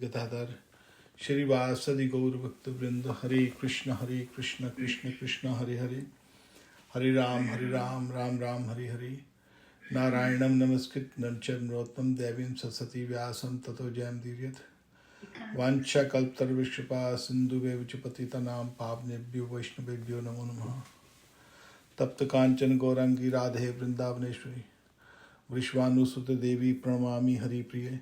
गदाधर श्रीवासदि गौर भक्त वृंद। हरे कृष्ण कृष्ण कृष्ण हरे हरे, हरे राम राम राम हरे हरे। नारायणं नमस्कृत नर चर नरोत्तम देवीं सरस्वती व्यासं ततो जयमुदीरयेत्। वाञ्छाकल्पतरुर्भ्यश्च सिन्धुभ्येव च पतितानां पावनेभ्यो वैष्णवेभ्यो नमो नमः। तप्त कांचन गौरांगी राधे वृंदावनेश्वरी, विश्वानुसुते देवी प्रणमामि हरिप्रिये।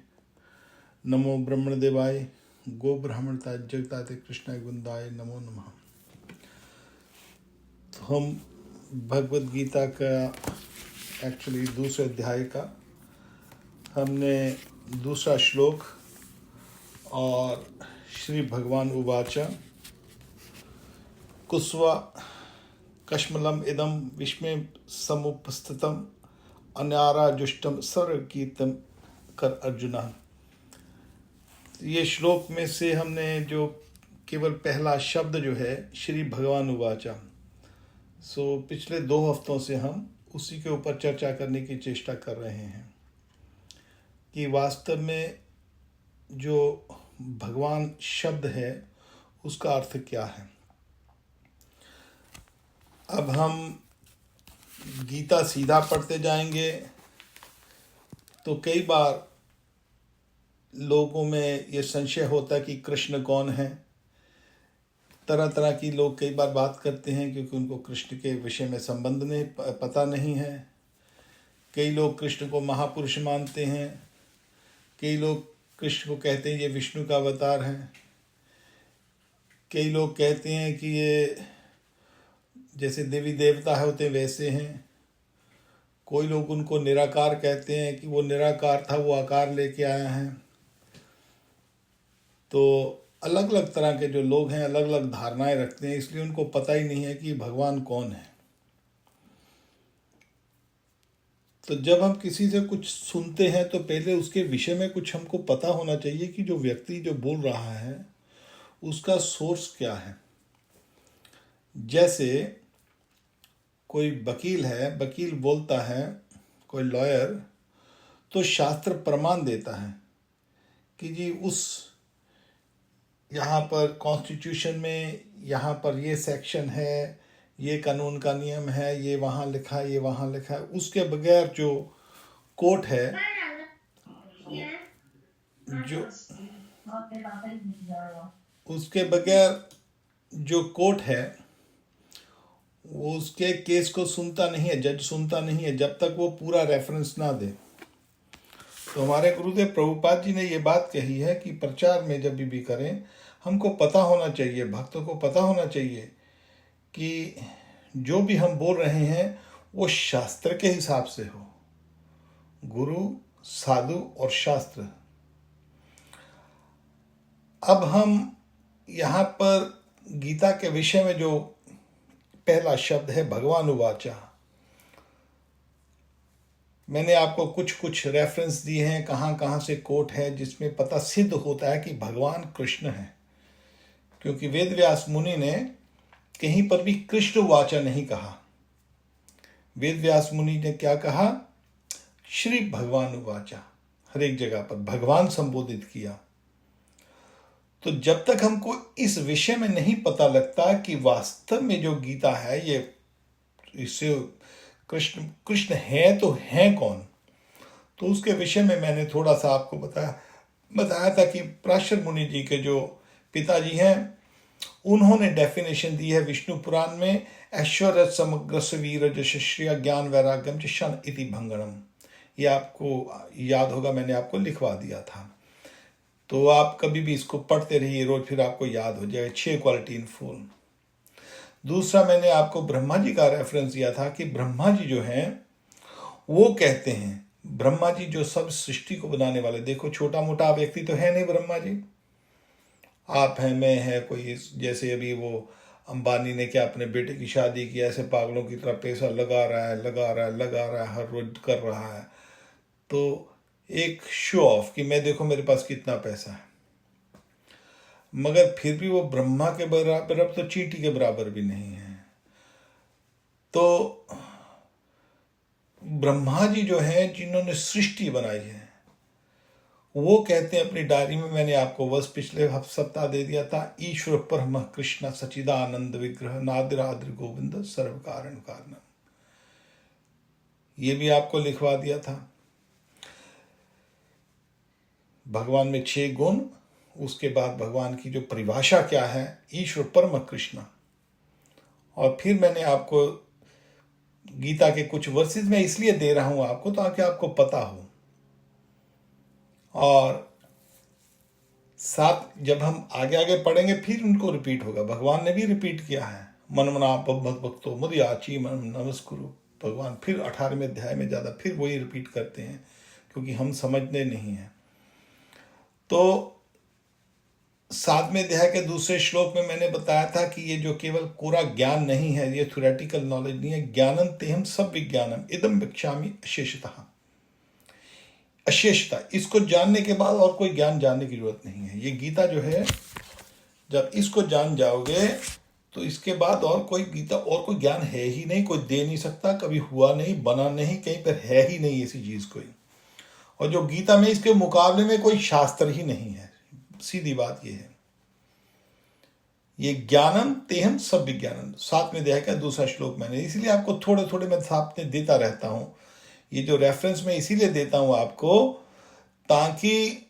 नमो ब्रह्मणदेवाय गो ब्राह्मणता जगताते कृष्णाय गुंदाय नमो नमः। तो हम भगवद गीता का एक्चुअली दूसरे अध्याय का हमने दूसरा श्लोक और श्री भगवान उवाच कुस्वा कश्मलम इदम विस्मय समुपस्थितम अन्यारा जुष्टम सर्वकीर्तम कर अर्जुना। ये श्लोक में से हमने जो केवल पहला शब्द जो है श्री भगवान उवाचा, पिछले 2 हफ्तों से हम उसी के ऊपर चर्चा करने की चेष्टा कर रहे हैं कि वास्तव में जो भगवान शब्द है उसका अर्थ क्या है। अब हम गीता सीधा पढ़ते जाएंगे तो कई बार लोगों में ये संशय होता है कि कृष्ण कौन है। तरह तरह की लोग कई बार बात करते हैं क्योंकि उनको कृष्ण के विषय में संबंध नहीं पता नहीं है। कई लोग कृष्ण को महापुरुष मानते हैं, कई लोग कृष्ण को कहते हैं ये विष्णु का अवतार है, कई लोग कहते हैं कि ये जैसे देवी देवता होते हैं वैसे हैं, कोई लोग उनको निराकार कहते हैं कि वो निराकार था वो आकार लेके आया है। तो अलग अलग तरह के जो लोग हैं अलग अलग धारणाएं रखते हैं, इसलिए उनको पता ही नहीं है कि भगवान कौन है। तो जब हम किसी से कुछ सुनते हैं तो पहले उसके विषय में कुछ हमको पता होना चाहिए कि जो व्यक्ति जो बोल रहा है उसका सोर्स क्या है। जैसे कोई वकील है, वकील बोलता है, कोई लॉयर, तो शास्त्र प्रमाण देता है कि जी उस यहाँ पर कॉन्स्टिट्यूशन में यहाँ पर ये सेक्शन है, ये कानून का नियम है, ये वहाँ लिखा है, ये वहाँ लिखा है। उसके बगैर जो कोर्ट है, जो उसके बगैर जो कोर्ट है वो उसके केस को सुनता नहीं है, जज सुनता नहीं है जब तक वो पूरा रेफरेंस ना दे। तो हमारे गुरुदेव प्रभुपाद जी ने ये बात कही है कि प्रचार में जब भी करें हमको पता होना चाहिए, भक्तों को पता होना चाहिए कि जो भी हम बोल रहे हैं वो शास्त्र के हिसाब से हो, गुरु साधु और शास्त्र। अब हम यहाँ पर गीता के विषय में जो पहला शब्द है भगवान उवाचा, मैंने आपको कुछ रेफरेंस दिए हैं कहाँ कहाँ से कोट है जिसमें पता सिद्ध होता है कि भगवान कृष्ण है। क्योंकि वेद व्यास मुनि ने कहीं पर भी कृष्ण वाचा नहीं कहा, वेद व्यास मुनि ने क्या कहा, श्री भगवान उवाचा। हर एक जगह पर भगवान संबोधित किया। तो जब तक हमको इस विषय में नहीं पता लगता कि वास्तव में जो गीता है ये इससे कृष्ण है तो है कौन, तो उसके विषय में मैंने थोड़ा सा आपको बताया था कि पराशर मुनि जी के जो पिताजी हैं उन्होंने डेफिनेशन दी है विष्णु पुराण में, ऐश्वर्य समग्र वीर जश्रिया ज्ञान वैराग्यम च शन इति भंगणम। ये आपको याद होगा, मैंने आपको लिखवा दिया था, तो आप कभी भी इसको पढ़ते रहिए रोज, फिर आपको याद हो जाएगा। 6 क्वालिटी इन फुल। दूसरा मैंने आपको ब्रह्मा जी का रेफरेंस दिया था कि ब्रह्मा जी जो हैं वो कहते हैं, ब्रह्मा जी जो सब सृष्टि को बनाने वाले, देखो छोटा मोटा व्यक्ति तो है नहीं ब्रह्मा जी, आप हैं, मैं है, कोई जैसे अभी वो अंबानी ने क्या अपने बेटे की शादी की, ऐसे पागलों की तरह पैसा लगा रहा है, हर रोज कर रहा है, तो एक शो ऑफ कि मैं देखो मेरे पास कितना पैसा है। मगर फिर भी वो ब्रह्मा के बराबर, अब तो चींटी के बराबर भी नहीं है। तो ब्रह्मा जी जो हैं जिन्होंने सृष्टि बनाई है वो कहते हैं अपनी डायरी में, मैंने आपको वर्ष पिछले सप्ताह दे दिया था, ईश्वर परम कृष्ण सचिदानंद विग्रह नादिराद्र गोविंद सर्व कारण कारणम, ये भी आपको लिखवा दिया था। भगवान में 6 गुण, उसके बाद भगवान की जो परिभाषा क्या है, ईश्वर परम कृष्ण। और फिर मैंने आपको गीता के कुछ वर्सेस में इसलिए दे रहा हूं आपको ताकि आपको पता हो, और साथ जब हम आगे आगे पढ़ेंगे फिर उनको रिपीट होगा। भगवान ने भी रिपीट किया है, मन मना भक्तो मुदि आची मन नमस्कुरु। भगवान फिर 18वें अध्याय में ज़्यादा फिर वही रिपीट करते हैं, क्योंकि हम समझते नहीं हैं। तो 7वें अध्याय के दूसरे श्लोक में मैंने बताया था कि ये जो केवल कोरा ज्ञान नहीं है, ये थ्योरेटिकल नॉलेज नहीं है, ज्ञानम तेहम सब विज्ञानम इदम भिक्षामि अशेषतः। अशेषता, इसको जानने के बाद और कोई ज्ञान जानने की जरूरत नहीं है। ये गीता जो है, जब इसको जान जाओगे तो इसके बाद और कोई गीता और कोई ज्ञान है ही नहीं, कोई दे नहीं सकता, कभी हुआ नहीं, बना नहीं, कहीं पर है ही नहीं ऐसी चीज कोई। और जो गीता में इसके मुकाबले में कोई शास्त्र ही नहीं है, सीधी बात ये है। ये ज्ञानम तेहम सब विज्ञानम, 7वें अध्याय का दूसरा श्लोक मैंने, इसलिए आपको थोड़े थोड़े मैं साथ में देता रहता हूं। ये जो रेफरेंस मैं इसीलिए देता हूं आपको, ताकि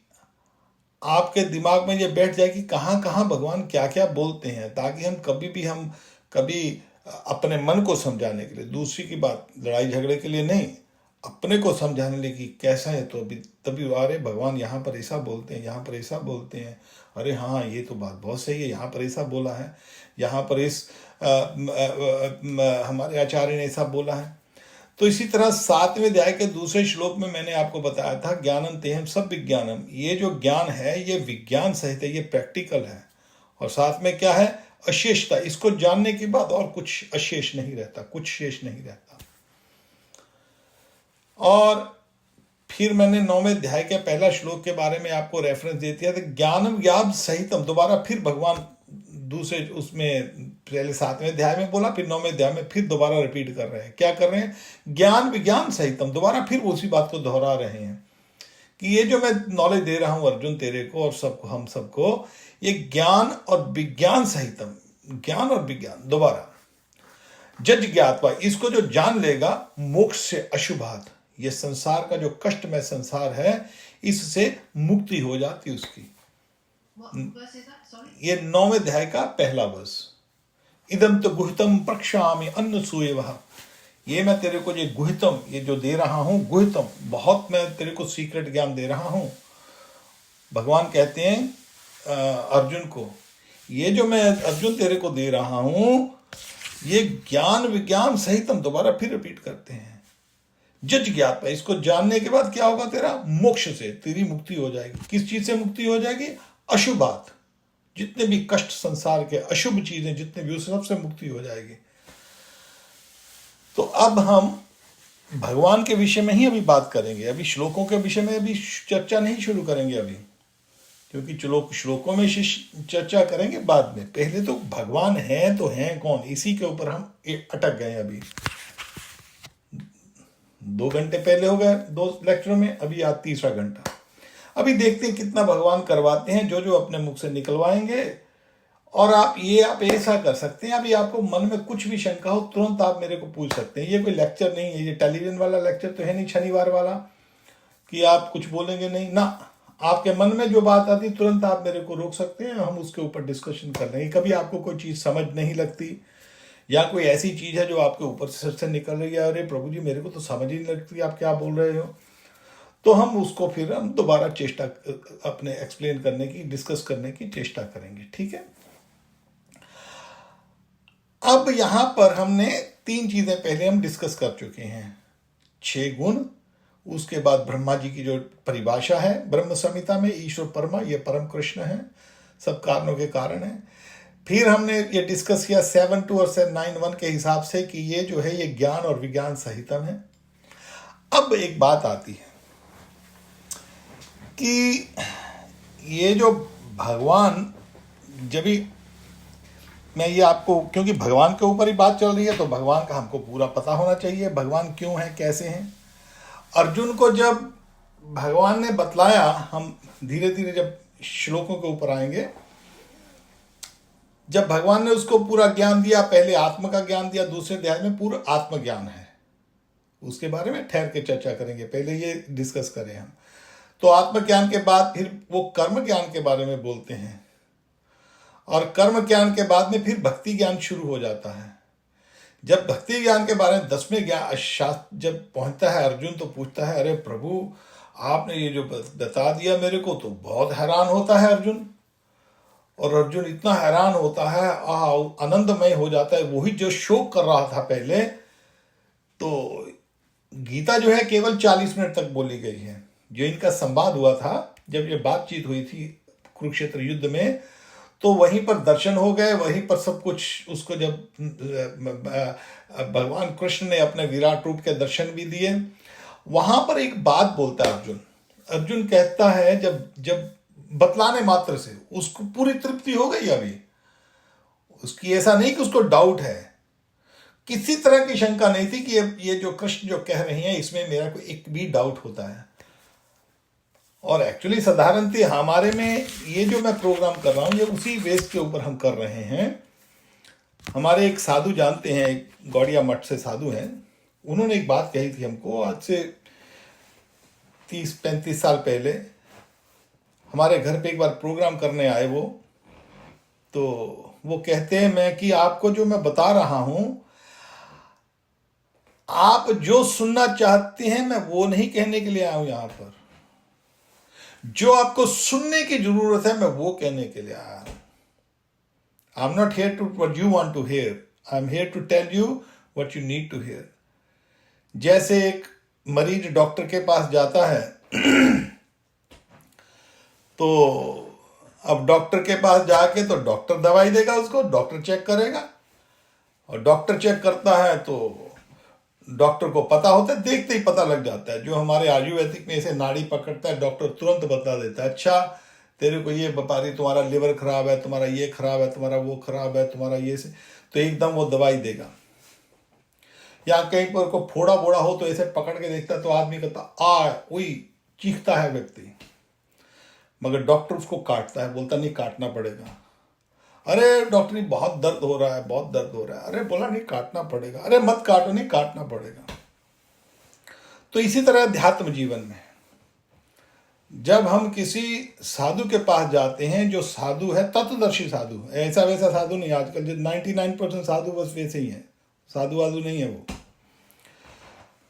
आपके दिमाग में ये बैठ जाए कि कहाँ कहाँ भगवान क्या क्या बोलते हैं, ताकि हम कभी अपने मन को समझाने के लिए, दूसरी की बात लड़ाई झगड़े के लिए नहीं, अपने को समझाने लिए कि कैसा है, तो तभी अरे भगवान यहाँ पर ऐसा बोलते हैं, यहाँ पर ऐसा बोलते हैं, अरे हाँ ये तो बात बहुत सही है, यहाँ पर ऐसा बोला है, यहाँ पर हमारे आचार्य ने ऐसा बोला है। तो इसी तरह 7वें अध्याय के दूसरे श्लोक में मैंने आपको बताया था, ज्ञानम तेहम सब विज्ञानम, ये जो ज्ञान है ये विज्ञान सहित है, ये प्रैक्टिकल है। और साथ में क्या है, अशेषता, इसको जानने के बाद और कुछ अशेष नहीं रहता, कुछ शेष नहीं रहता। और फिर मैंने 9वें अध्याय के पहला श्लोक के बारे में आपको रेफरेंस दे दिया था, ज्ञानम ज्ञान सहितम। दोबारा फिर भगवान दूसरे उसमें पहले 7वें अध्याय में बोला, फिर 9वें अध्याय में फिर दोबारा रिपीट कर रहे हैं। क्या कर रहे हैं, ज्ञान विज्ञान सहितम, दोबारा फिर उसी बात को दोहरा रहे हैं कि ये जो मैं नॉलेज दे रहा हूं अर्जुन तेरे को और सबको, हम सबको, ये ज्ञान और विज्ञान सहितम, ज्ञान और विज्ञान दोबारा। जज ज्ञातवा, इसको जो जान लेगा, मोक्ष से अशुभात, ये संसार का जो कष्टमय संसार है, इससे मुक्ति हो जाती उसकी। ये 9वें अध्याय का पहला वर्ष, इदम तो गुहितम प्रक्षामि अन्न सूयवः, ये मैं तेरे को ये गुहितम, ये जो दे रहा हूं गुहितम, बहुत मैं तेरे को सीक्रेट ज्ञान दे रहा हूं। भगवान कहते हैं अर्जुन को, ये जो मैं अर्जुन तेरे को दे रहा हूं, ये ज्ञान विज्ञान सहितम, दोबारा फिर रिपीट करते हैं। जज ज्ञात, इसको जानने के बाद क्या होगा, तेरा मोक्ष से तेरी मुक्ति हो जाएगी। किस चीज से मुक्ति हो जाएगी, अशुभात, जितने भी कष्ट संसार के अशुभ चीजें जितने भी, उस सबसे मुक्ति हो जाएगी। तो अब हम भगवान के विषय में ही अभी बात करेंगे, अभी श्लोकों के विषय में अभी चर्चा नहीं शुरू करेंगे अभी, क्योंकि श्लोकों में चर्चा करेंगे बाद में। पहले तो भगवान है तो हैं कौन, इसी के ऊपर हम अटक गए। अभी 2 घंटे पहले हो गए 2 लेक्चरों में, अभी आज तीसरा घंटा। अभी देखते हैं कितना भगवान करवाते हैं, जो जो अपने मुख से निकलवाएंगे। और आप ऐसा कर सकते हैं, अभी आपको मन में कुछ भी शंका हो तुरंत आप मेरे को पूछ सकते हैं। ये कोई लेक्चर नहीं है, ये टेलीविजन वाला लेक्चर तो है नहीं, शनिवार वाला, कि आप कुछ बोलेंगे नहीं ना। आपके मन में जो बात आती तुरंत आप मेरे को रोक सकते हैं, हम उसके ऊपर डिस्कशन कर लेंगे। कभी आपको कोई चीज़ समझ नहीं लगती, या कोई ऐसी चीज़ है जो आपके ऊपर से सर से निकल रही है, अरे प्रभु जी मेरे को तो समझ ही नहीं लगती आप क्या बोल रहे हो, तो हम उसको फिर हम दोबारा चेष्टा अपने एक्सप्लेन करने की, डिस्कस करने की चेष्टा करेंगे। ठीक है। अब यहां पर हमने 3 चीजें पहले हम डिस्कस कर चुके हैं, 6 गुण, उसके बाद ब्रह्मा जी की जो परिभाषा है ब्रह्म संहिता में, ईश्वर परमा, ये परम कृष्ण है, सब कारणों के कारण है। फिर हमने ये डिस्कस किया 7.2 और 9.1 के हिसाब से कि ये जो है ये ज्ञान और विज्ञान सहितम है। अब एक बात आती है कि ये जो भगवान, जब भी मैं ये आपको, क्योंकि भगवान के ऊपर ही बात चल रही है तो भगवान का हमको पूरा पता होना चाहिए, भगवान क्यों है, कैसे हैं। अर्जुन को जब भगवान ने बतलाया, हम धीरे धीरे जब श्लोकों के ऊपर आएंगे, जब भगवान ने उसको पूरा ज्ञान दिया, पहले आत्मा का ज्ञान दिया, दूसरे अध्याय में पूरा आत्मज्ञान है, उसके बारे में ठहर के चर्चा करेंगे, पहले ये डिस्कस करें हम। तो आत्मज्ञान के बाद फिर वो कर्म ज्ञान के बारे में बोलते हैं, और कर्म ज्ञान के बाद में फिर भक्ति ज्ञान शुरू हो जाता है। जब भक्ति ज्ञान के बारे में 10वें ज्ञान शास्त्र जब पहुंचता है, अर्जुन तो पूछता है, अरे प्रभु आपने ये जो बता दिया मेरे को, तो बहुत हैरान होता है अर्जुन। और अर्जुन इतना हैरान होता है, आनंदमय हो जाता है, वही जो शोक कर रहा था पहले। तो गीता जो है केवल 40 मिनट तक बोली गई है। जो इनका संवाद हुआ था, जब ये बातचीत हुई थी कुरुक्षेत्र युद्ध में, तो वहीं पर दर्शन हो गए, वहीं पर सब कुछ उसको, जब भगवान कृष्ण ने अपने विराट रूप के दर्शन भी दिए, वहां पर एक बात बोलता है अर्जुन कहता है, जब बतलाने मात्र से उसको पूरी तृप्ति हो गई, अभी उसकी ऐसा नहीं कि उसको डाउट है, किसी तरह की शंका नहीं थी कि ये जो कृष्ण जो कह रही हैं इसमें मेरा कोई एक भी डाउट होता है। और एक्चुअली साधारणतः हमारे में ये जो मैं प्रोग्राम कर रहा हूँ, ये उसी बेस के ऊपर हम कर रहे हैं। हमारे एक साधु जानते हैं, एक गौड़िया मठ से साधु हैं, उन्होंने एक बात कही थी हमको, आज से 30-35 साल पहले हमारे घर पे एक बार प्रोग्राम करने आए वो। तो वो कहते हैं, मैं कि आपको जो मैं बता रहा हूं, आप जो सुनना चाहते हैं, मैं वो नहीं कहने के लिए आया हूं यहां पर। जो आपको सुनने की जरूरत है, मैं वो कहने के लिए आया हूं। I am not here to what you want to hear, I am here to tell you what you need to hear. जैसे एक मरीज डॉक्टर के पास जाता है, तो अब डॉक्टर के पास जाके तो डॉक्टर दवाई देगा उसको, डॉक्टर चेक करेगा, और डॉक्टर चेक करता है तो डॉक्टर को पता होता है, देखते ही पता लग जाता है। जो हमारे आयुर्वेदिक में ऐसे नाड़ी पकड़ता है, डॉक्टर तुरंत बता देता है, अच्छा तेरे को ये बीमारी, तुम्हारा लिवर खराब है, तुम्हारा ये खराब है, तुम्हारा वो खराब है, तुम्हारा ये से, तो एकदम वो दवाई देगा। या कहीं पर को फोड़ा बोड़ा हो तो ऐसे पकड़ के देखता है, तो आदमी कहता वही चीखता है व्यक्ति, मगर डॉक्टर उसको काटता है, बोलता नहीं काटना पड़ेगा। अरे डॉक्टर बहुत दर्द हो रहा है, बहुत दर्द हो रहा है, अरे बोला नहीं काटना पड़ेगा, अरे मत काटो, नहीं काटना पड़ेगा। तो इसी तरह अध्यात्म जीवन में जब हम किसी साधु के पास जाते हैं, जो साधु है तत्वदर्शी साधु है, ऐसा वैसा साधु नहीं। आजकल जो 99% साधु बस वैसे ही है, साधु वाधु नहीं है। वो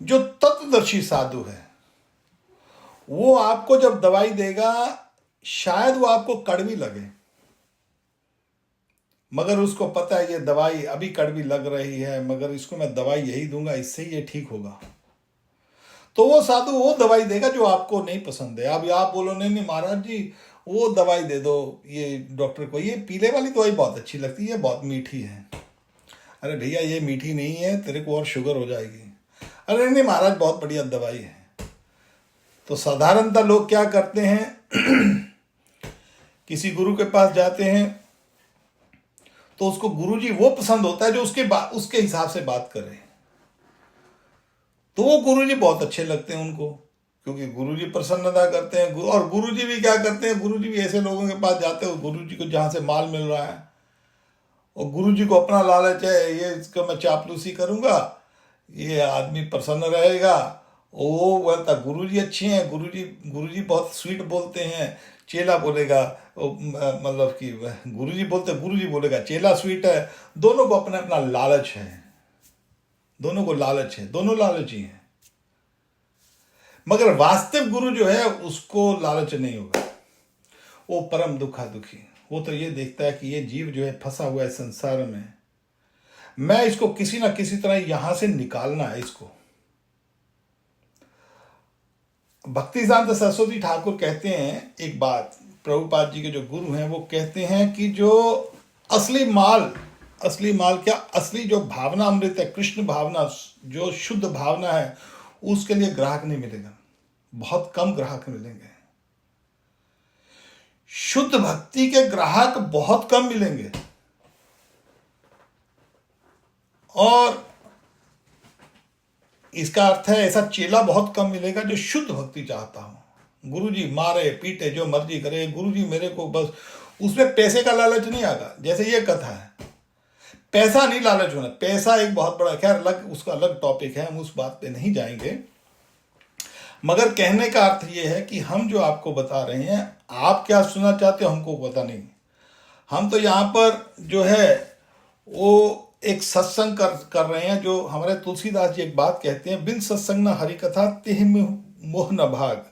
जो तत्वदर्शी साधु है, वो आपको जब दवाई देगा, शायद वो आपको कड़वी लगे, मगर उसको पता है ये दवाई अभी कड़वी लग रही है, मगर इसको मैं दवाई यही दूंगा, इससे ये ठीक होगा। तो वो साधु वो दवाई देगा जो आपको नहीं पसंद है। अब आप बोलो नहीं महाराज जी वो दवाई दे दो, ये डॉक्टर को ये पीले वाली दवाई बहुत अच्छी लगती है, बहुत मीठी है। अरे भैया ये मीठी नहीं है, तेरे को और शुगर हो जाएगी। अरे नहीं महाराज बहुत बढ़िया दवाई है। तो साधारणतः लोग क्या करते हैं, किसी गुरु के पास जाते हैं तो उसको गुरुजी वो पसंद होता है जो उसके हिसाब से बात करे। तो वो गुरुजी बहुत अच्छे लगते हैं उनको, क्योंकि गुरुजी प्रसन्नता करते हैं। और गुरुजी भी क्या करते हैं, गुरुजी भी ऐसे लोगों के पास जाते हैं, गुरुजी को जहां से माल मिल रहा है, और गुरुजी को अपना लालच है, ये इसको मैं चापलूसी करूंगा, ये आदमी प्रसन्न रहेगा। वो बोलता गुरुजी अच्छे हैं, गुरुजी बहुत स्वीट बोलते हैं। चेला बोलेगा मतलब कि गुरुजी बोलेगा चेला स्वीट है। दोनों को अपना अपना लालच है, दोनों को लालच है, दोनों लालची हैं। मगर वास्तविक गुरु जो है उसको लालच नहीं होगा, वो परम दुखी। वो तो ये देखता है कि ये जीव जो है फंसा हुआ है संसार में, मैं इसको किसी ना किसी तरह यहां से निकालना है इसको। भक्ति सिद्धांत सरस्वती ठाकुर कहते हैं एक बात, प्रभुपाद जी के जो गुरु हैं वो कहते हैं कि जो असली माल क्या, असली जो भावना अमृत है, कृष्ण भावना, जो शुद्ध भावना है, उसके लिए ग्राहक नहीं मिलेगा, बहुत कम ग्राहक मिलेंगे। शुद्ध भक्ति के ग्राहक बहुत कम मिलेंगे, और इसका अर्थ है ऐसा चेला बहुत कम मिलेगा जो शुद्ध भक्ति चाहता हो। गुरुजी मारे पीटे जो मर्जी करे, गुरुजी मेरे को बस, उसमें पैसे का लालच नहीं आगा। जैसे ये कथा है, पैसा नहीं लालच होना, पैसा एक बहुत बड़ा, खैर अलग, उसका अलग टॉपिक है, हम उस बात पे नहीं जाएंगे। मगर कहने का अर्थ ये है कि हम जो आपको बता रहे हैं, आप क्या सुनना चाहते हो हमको पता नहीं। हम तो यहाँ पर जो है वो एक सत्संग कर रहे हैं। जो हमारे तुलसीदास जी एक बात कहते हैं, बिन सत्संग न हरि कथा तिह मोह न भाग।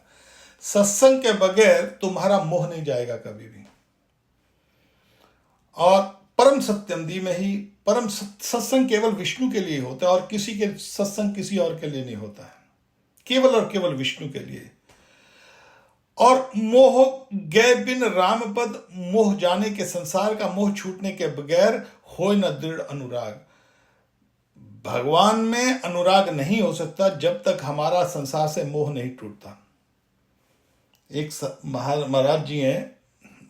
सत्संग के बगैर तुम्हारा मोह नहीं जाएगा कभी भी। और परम सत्यम दी में ही परम सत्संग केवल विष्णु के लिए होता है, और किसी के सत्संग किसी और के लिए नहीं होता है, केवल और केवल विष्णु के लिए। और मोह गए बिन राम पद, मोह जाने के संसार का मोह छूटने के बगैर होय न दृढ़ अनुराग। भगवान में अनुराग नहीं हो सकता जब तक हमारा संसार से मोह नहीं टूटता। एक महाराज जी हैं,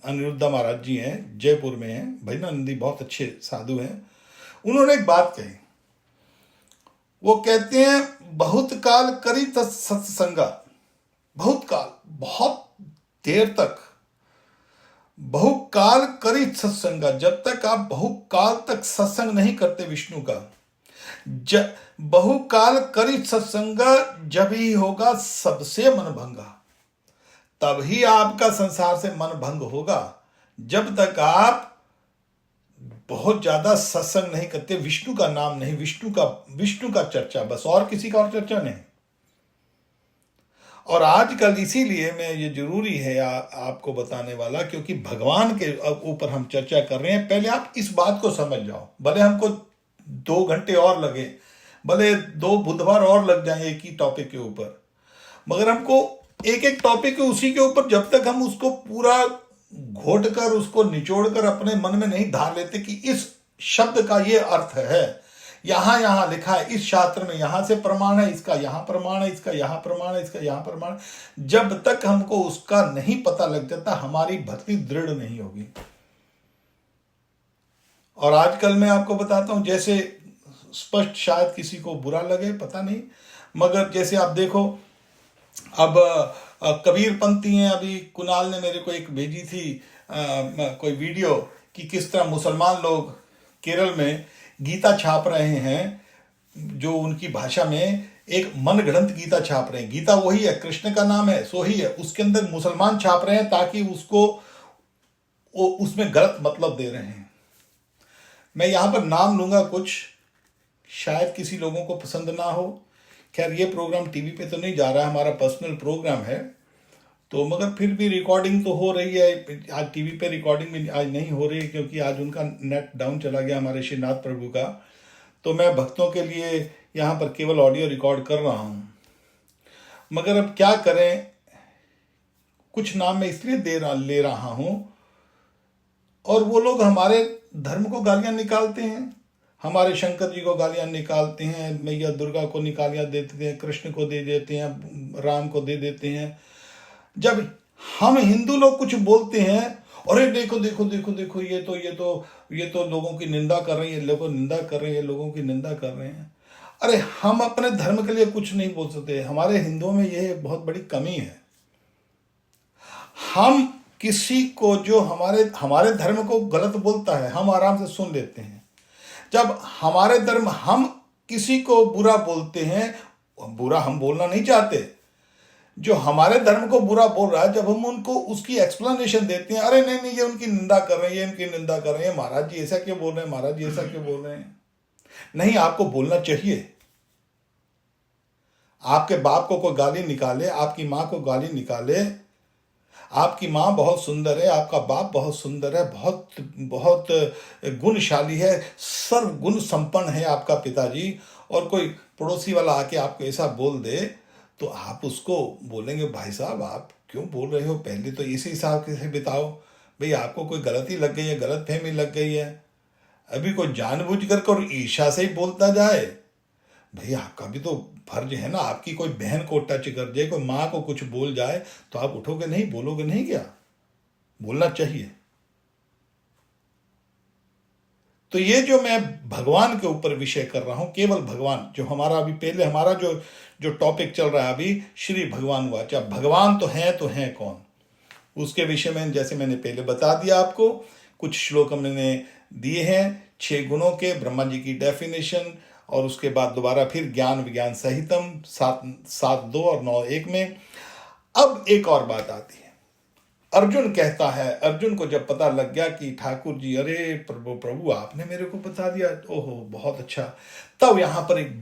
अनिरुद्धा महाराज जी हैं, जयपुर में हैं, भजनानंदी, बहुत अच्छे साधु हैं। उन्होंने एक बात कही, वो कहते हैं बहुत काल करी सत्संगा, बहुत काल, बहुत देर तक, बहुकाल करी सत्संगा, जब तक आप बहुकाल तक सत्संग नहीं करते विष्णु का, बहुकाल करी सत्संगा, जब ही होगा सबसे मन भंगा। तभी आपका संसार से मन भंग होगा, जब तक आप बहुत ज्यादा सत्संग नहीं करते, विष्णु का नाम नहीं, विष्णु का चर्चा बस, और किसी का और चर्चा नहीं। और आजकल इसीलिए मैं ये जरूरी है आपको बताने वाला, क्योंकि भगवान के ऊपर हम चर्चा कर रहे हैं। पहले आप इस बात को समझ जाओ, भले हमको 2 घंटे और लगे, भले 2 बुधवार और लग जाए एक ही टॉपिक के ऊपर, मगर हमको एक एक टॉपिक उसी के ऊपर, जब तक हम उसको पूरा घोट कर, उसको निचोड़ कर अपने मन में नहीं धार लेते कि इस शब्द का ये अर्थ है, यहां लिखा है, इस शास्त्र में यहां से प्रमाण है, इसका यहां प्रमाण है, इसका यहां प्रमाण है, इसका यहां प्रमाण, जब तक हमको उसका नहीं पता लग जाता, हमारी भक्ति दृढ़ नहीं होगी। और आजकल मैं आपको बताता हूं, जैसे स्पष्ट शायद किसी को बुरा लगे, पता नहीं, मगर जैसे आप देखो, अब कबीर पंथी हैं, अभी कुणाल ने मेरे को एक भेजी थी कोई वीडियो, कि किस तरह मुसलमान लोग केरल में गीता छाप रहे हैं, जो उनकी भाषा में एक मनगढ़ंत गीता छाप रहे हैं। गीता वही है, कृष्ण का नाम है, सो ही है, उसके अंदर मुसलमान छाप रहे हैं ताकि उसमें गलत मतलब दे रहे हैं। मैं यहां पर नाम लूंगा कुछ, शायद किसी लोगों को पसंद ना हो। खैर ये प्रोग्राम टीवी पे तो नहीं जा रहा है, हमारा पर्सनल प्रोग्राम है, तो मगर फिर भी रिकॉर्डिंग तो हो रही है। आज टीवी पे रिकॉर्डिंग भी आज नहीं हो रही है, क्योंकि आज उनका नेट डाउन चला गया, हमारे श्रीनाथ प्रभु का। तो मैं भक्तों के लिए यहाँ पर केवल ऑडियो रिकॉर्ड कर रहा हूँ। मगर अब क्या करें, कुछ नाम मैं इसलिए ले रहा हूँ, और वो लोग हमारे धर्म को गालियाँ निकालते हैं, हमारे शंकर जी को गालियाँ निकालते हैं, मैया दुर्गा को निकालियाँ देते हैं, कृष्ण को दे देते हैं, राम को दे देते हैं। जब हम हिंदू लोग कुछ बोलते हैं, अरे देखो देखो देखो देखो, ये तो लोगों की निंदा कर रहे हैं, लोगों निंदा कर रहे हैं, लोगों की निंदा कर रहे हैं। अरे हम अपने धर्म के लिए कुछ नहीं बोल सकते। हमारे हिंदुओं में यह बहुत बड़ी कमी है। हम किसी को जो हमारे धर्म को गलत बोलता है, हम आराम से सुन लेते हैं। जब हमारे धर्म, हम किसी को बुरा बोलते हैं, बुरा हम बोलना नहीं चाहते, जो हमारे धर्म को बुरा बोल रहा है, जब हम उनको उसकी एक्सप्लेनेशन देते हैं, अरे नहीं ये उनकी निंदा कर रहे हैं, ये इनकी निंदा कर रहे हैं, महाराज जी ऐसा क्यों बोल रहे हैं, महाराज जी ऐसा क्यों बोल रहे हैं। नहीं, आपको बोलना चाहिए। आपके बाप को कोई गाली निकाले, आपकी माँ को गाली निकाले, आपकी माँ बहुत सुंदर है, आपका बाप बहुत सुंदर है, बहुत बहुत गुणशाली है, सर्व गुण संपन्न है आपका पिताजी, और कोई पड़ोसी वाला आके आपको ऐसा बोल दे, तो आप उसको बोलेंगे, भाई साहब आप क्यों बोल रहे हो, पहले तो इसी हिसाब से बिताओ, भाई आपको कोई गलती लग गई है, गलत फहमी लग गई है। अभी कोई जानबूझ कर और ईर्ष्या से ही बोलता जाए, भाई आपका भी तो फर्ज है ना। आपकी कोई बहन को टच कर जाए, कोई माँ को कुछ बोल जाए, तो आप उठोगे नहीं, बोलोगे नहीं क्या? बोलना चाहिए। तो ये जो मैं भगवान के ऊपर विषय कर रहा हूं, केवल भगवान, जो हमारा अभी पहले हमारा जो जो टॉपिक चल रहा है अभी, श्री भगवान वाचा, भगवान तो हैं कौन, उसके विषय में जैसे मैंने पहले बता दिया आपको, कुछ श्लोक हमने दिए हैं 6 गुणों के, ब्रह्मा जी की डेफिनेशन, और उसके बाद दोबारा फिर ज्ञान विज्ञान सहितम 7:2 और 9:1 में। अब एक और बात आती है, अर्जुन कहता है, अर्जुन को जब पता लग गया कि ठाकुर जी, अरे प्रभु आपने मेरे को बता दिया, ओहो बहुत अच्छा, तब यहां पर एक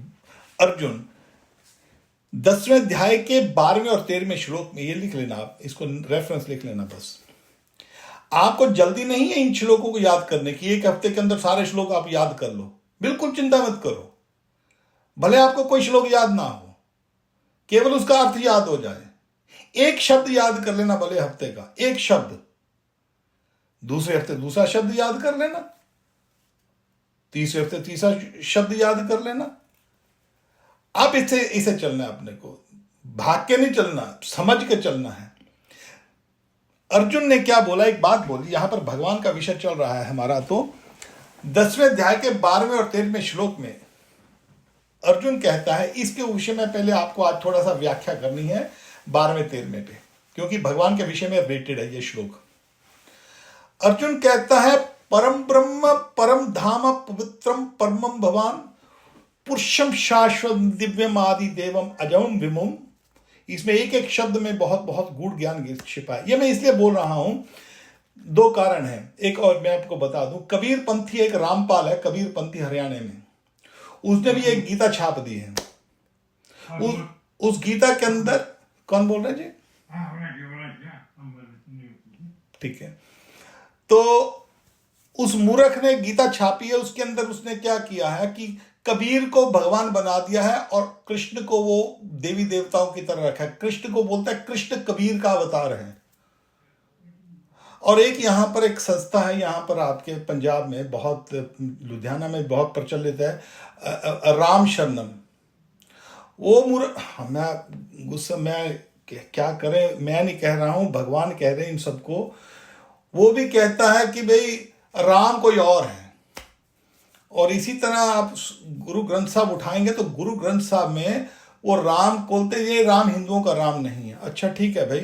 अर्जुन 10वें अध्याय के 12वें और 13वें श्लोक में, ये लिख लेना आप, इसको रेफरेंस लिख लेना बस। आपको जल्दी नहीं है इन श्लोकों को याद करने की, एक हफ्ते के अंदर सारे श्लोक आप याद कर लो, बिल्कुल चिंता मत करो, भले आपको कोई श्लोक याद ना हो, केवल उसका अर्थ याद हो जाए। एक शब्द याद कर लेना, भले हफ्ते का एक शब्द, दूसरे हफ्ते दूसरा शब्द याद कर लेना, तीसरे हफ्ते तीसरा शब्द याद कर लेना। आप इसे चलना है, अपने को भाग के नहीं चलना, समझ के चलना है। अर्जुन ने क्या बोला, एक बात बोली, यहां पर भगवान का विषय चल रहा है हमारा, तो 10वें अध्याय के 12वें और 13वें श्लोक में अर्जुन कहता है, इसके विषय में पहले आपको आज थोड़ा सा व्याख्या करनी है 12वें 13वें पे, क्योंकि भगवान के विषय में रिलेटेड है ये श्लोक। अर्जुन कहता है, परम ब्रह्म परम धाम पवित्रम परमम भवान पुरुषम शाश्वत दिव्यम आदि देवम अजम विमुम। इसमें एक एक शब्द में बहुत बहुत गूढ़ ज्ञान छिपा है। ये मैं इसलिए बोल रहा हूं, 2 कारण है। एक और मैं आपको बता दूं, कबीर पंथी एक रामपाल है, कबीर पंथी हरियाणा में, उसने भी एक गीता छाप दी है। उस गीता के अंदर, कौन बोल रहे जी? ठीक है, तो उस मूर्ख ने गीता छापी है, उसके अंदर उसने क्या किया है कि कबीर को भगवान बना दिया है और कृष्ण को वो देवी देवताओं की तरह रखा है। कृष्ण को बोलता है कृष्ण कबीर का अवतार है। और एक यहां पर एक संस्था है, यहां पर आपके पंजाब में बहुत, लुधियाना में बहुत प्रचलित है, राम शरणम। वो मैं गुस्सा, मैं क्या करें, मैं नहीं कह रहा हूं, भगवान कह रहे हैं इन सबको। वो भी कहता है कि भाई राम कोई और है, और इसी तरह आप गुरु ग्रंथ साहब उठाएंगे तो गुरु ग्रंथ साहब में वो राम बोलते, ये राम हिंदुओं का राम नहीं है। अच्छा ठीक है भाई,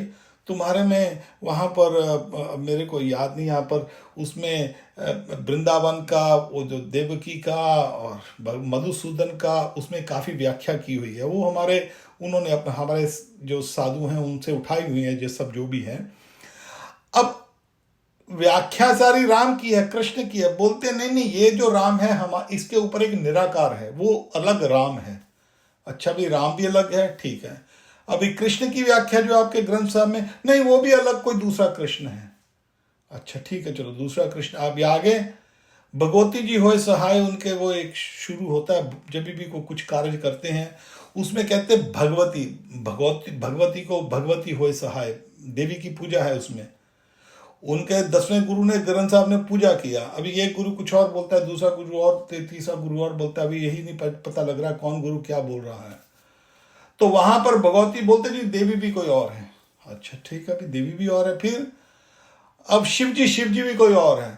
तुम्हारे में वहाँ पर मेरे को याद नहीं, यहाँ पर उसमें वृंदावन का वो जो देवकी का और मधुसूदन का, उसमें काफ़ी व्याख्या की हुई है। वो उन्होंने हमारे जो साधु हैं उनसे उठाई हुई है, ये सब जो भी है। अब व्याख्या सारी राम की है, कृष्ण की है। बोलते नहीं, ये जो राम है हम इसके ऊपर एक निराकार है, वो अलग राम है। अच्छा भी, राम भी अलग है, ठीक है। अभी कृष्ण की व्याख्या जो आपके ग्रंथ साहब में, नहीं वो भी अलग कोई दूसरा कृष्ण है। अच्छा ठीक है, चलो दूसरा कृष्ण। आप ये आगे भगवती जी होए सहाय, उनके वो एक शुरू होता है, जब भी को कुछ कार्य करते हैं उसमें कहते हैं भगवती को भगवती होए सहाय, देवी की पूजा है उसमें। उनके 10वें गुरु ने, ग्रंथ साहब ने पूजा किया। अभी ये गुरु कुछ और बोलता है, दूसरा गुरु और, तीसरा गुरु और बोलता है। अभी यही नहीं पता लग रहा कौन गुरु क्या बोल रहा है। तो वहां पर भगवती बोलते जी देवी भी कोई और है। अच्छा ठीक है, अभी देवी भी और है। फिर अब शिव जी भी कोई और है।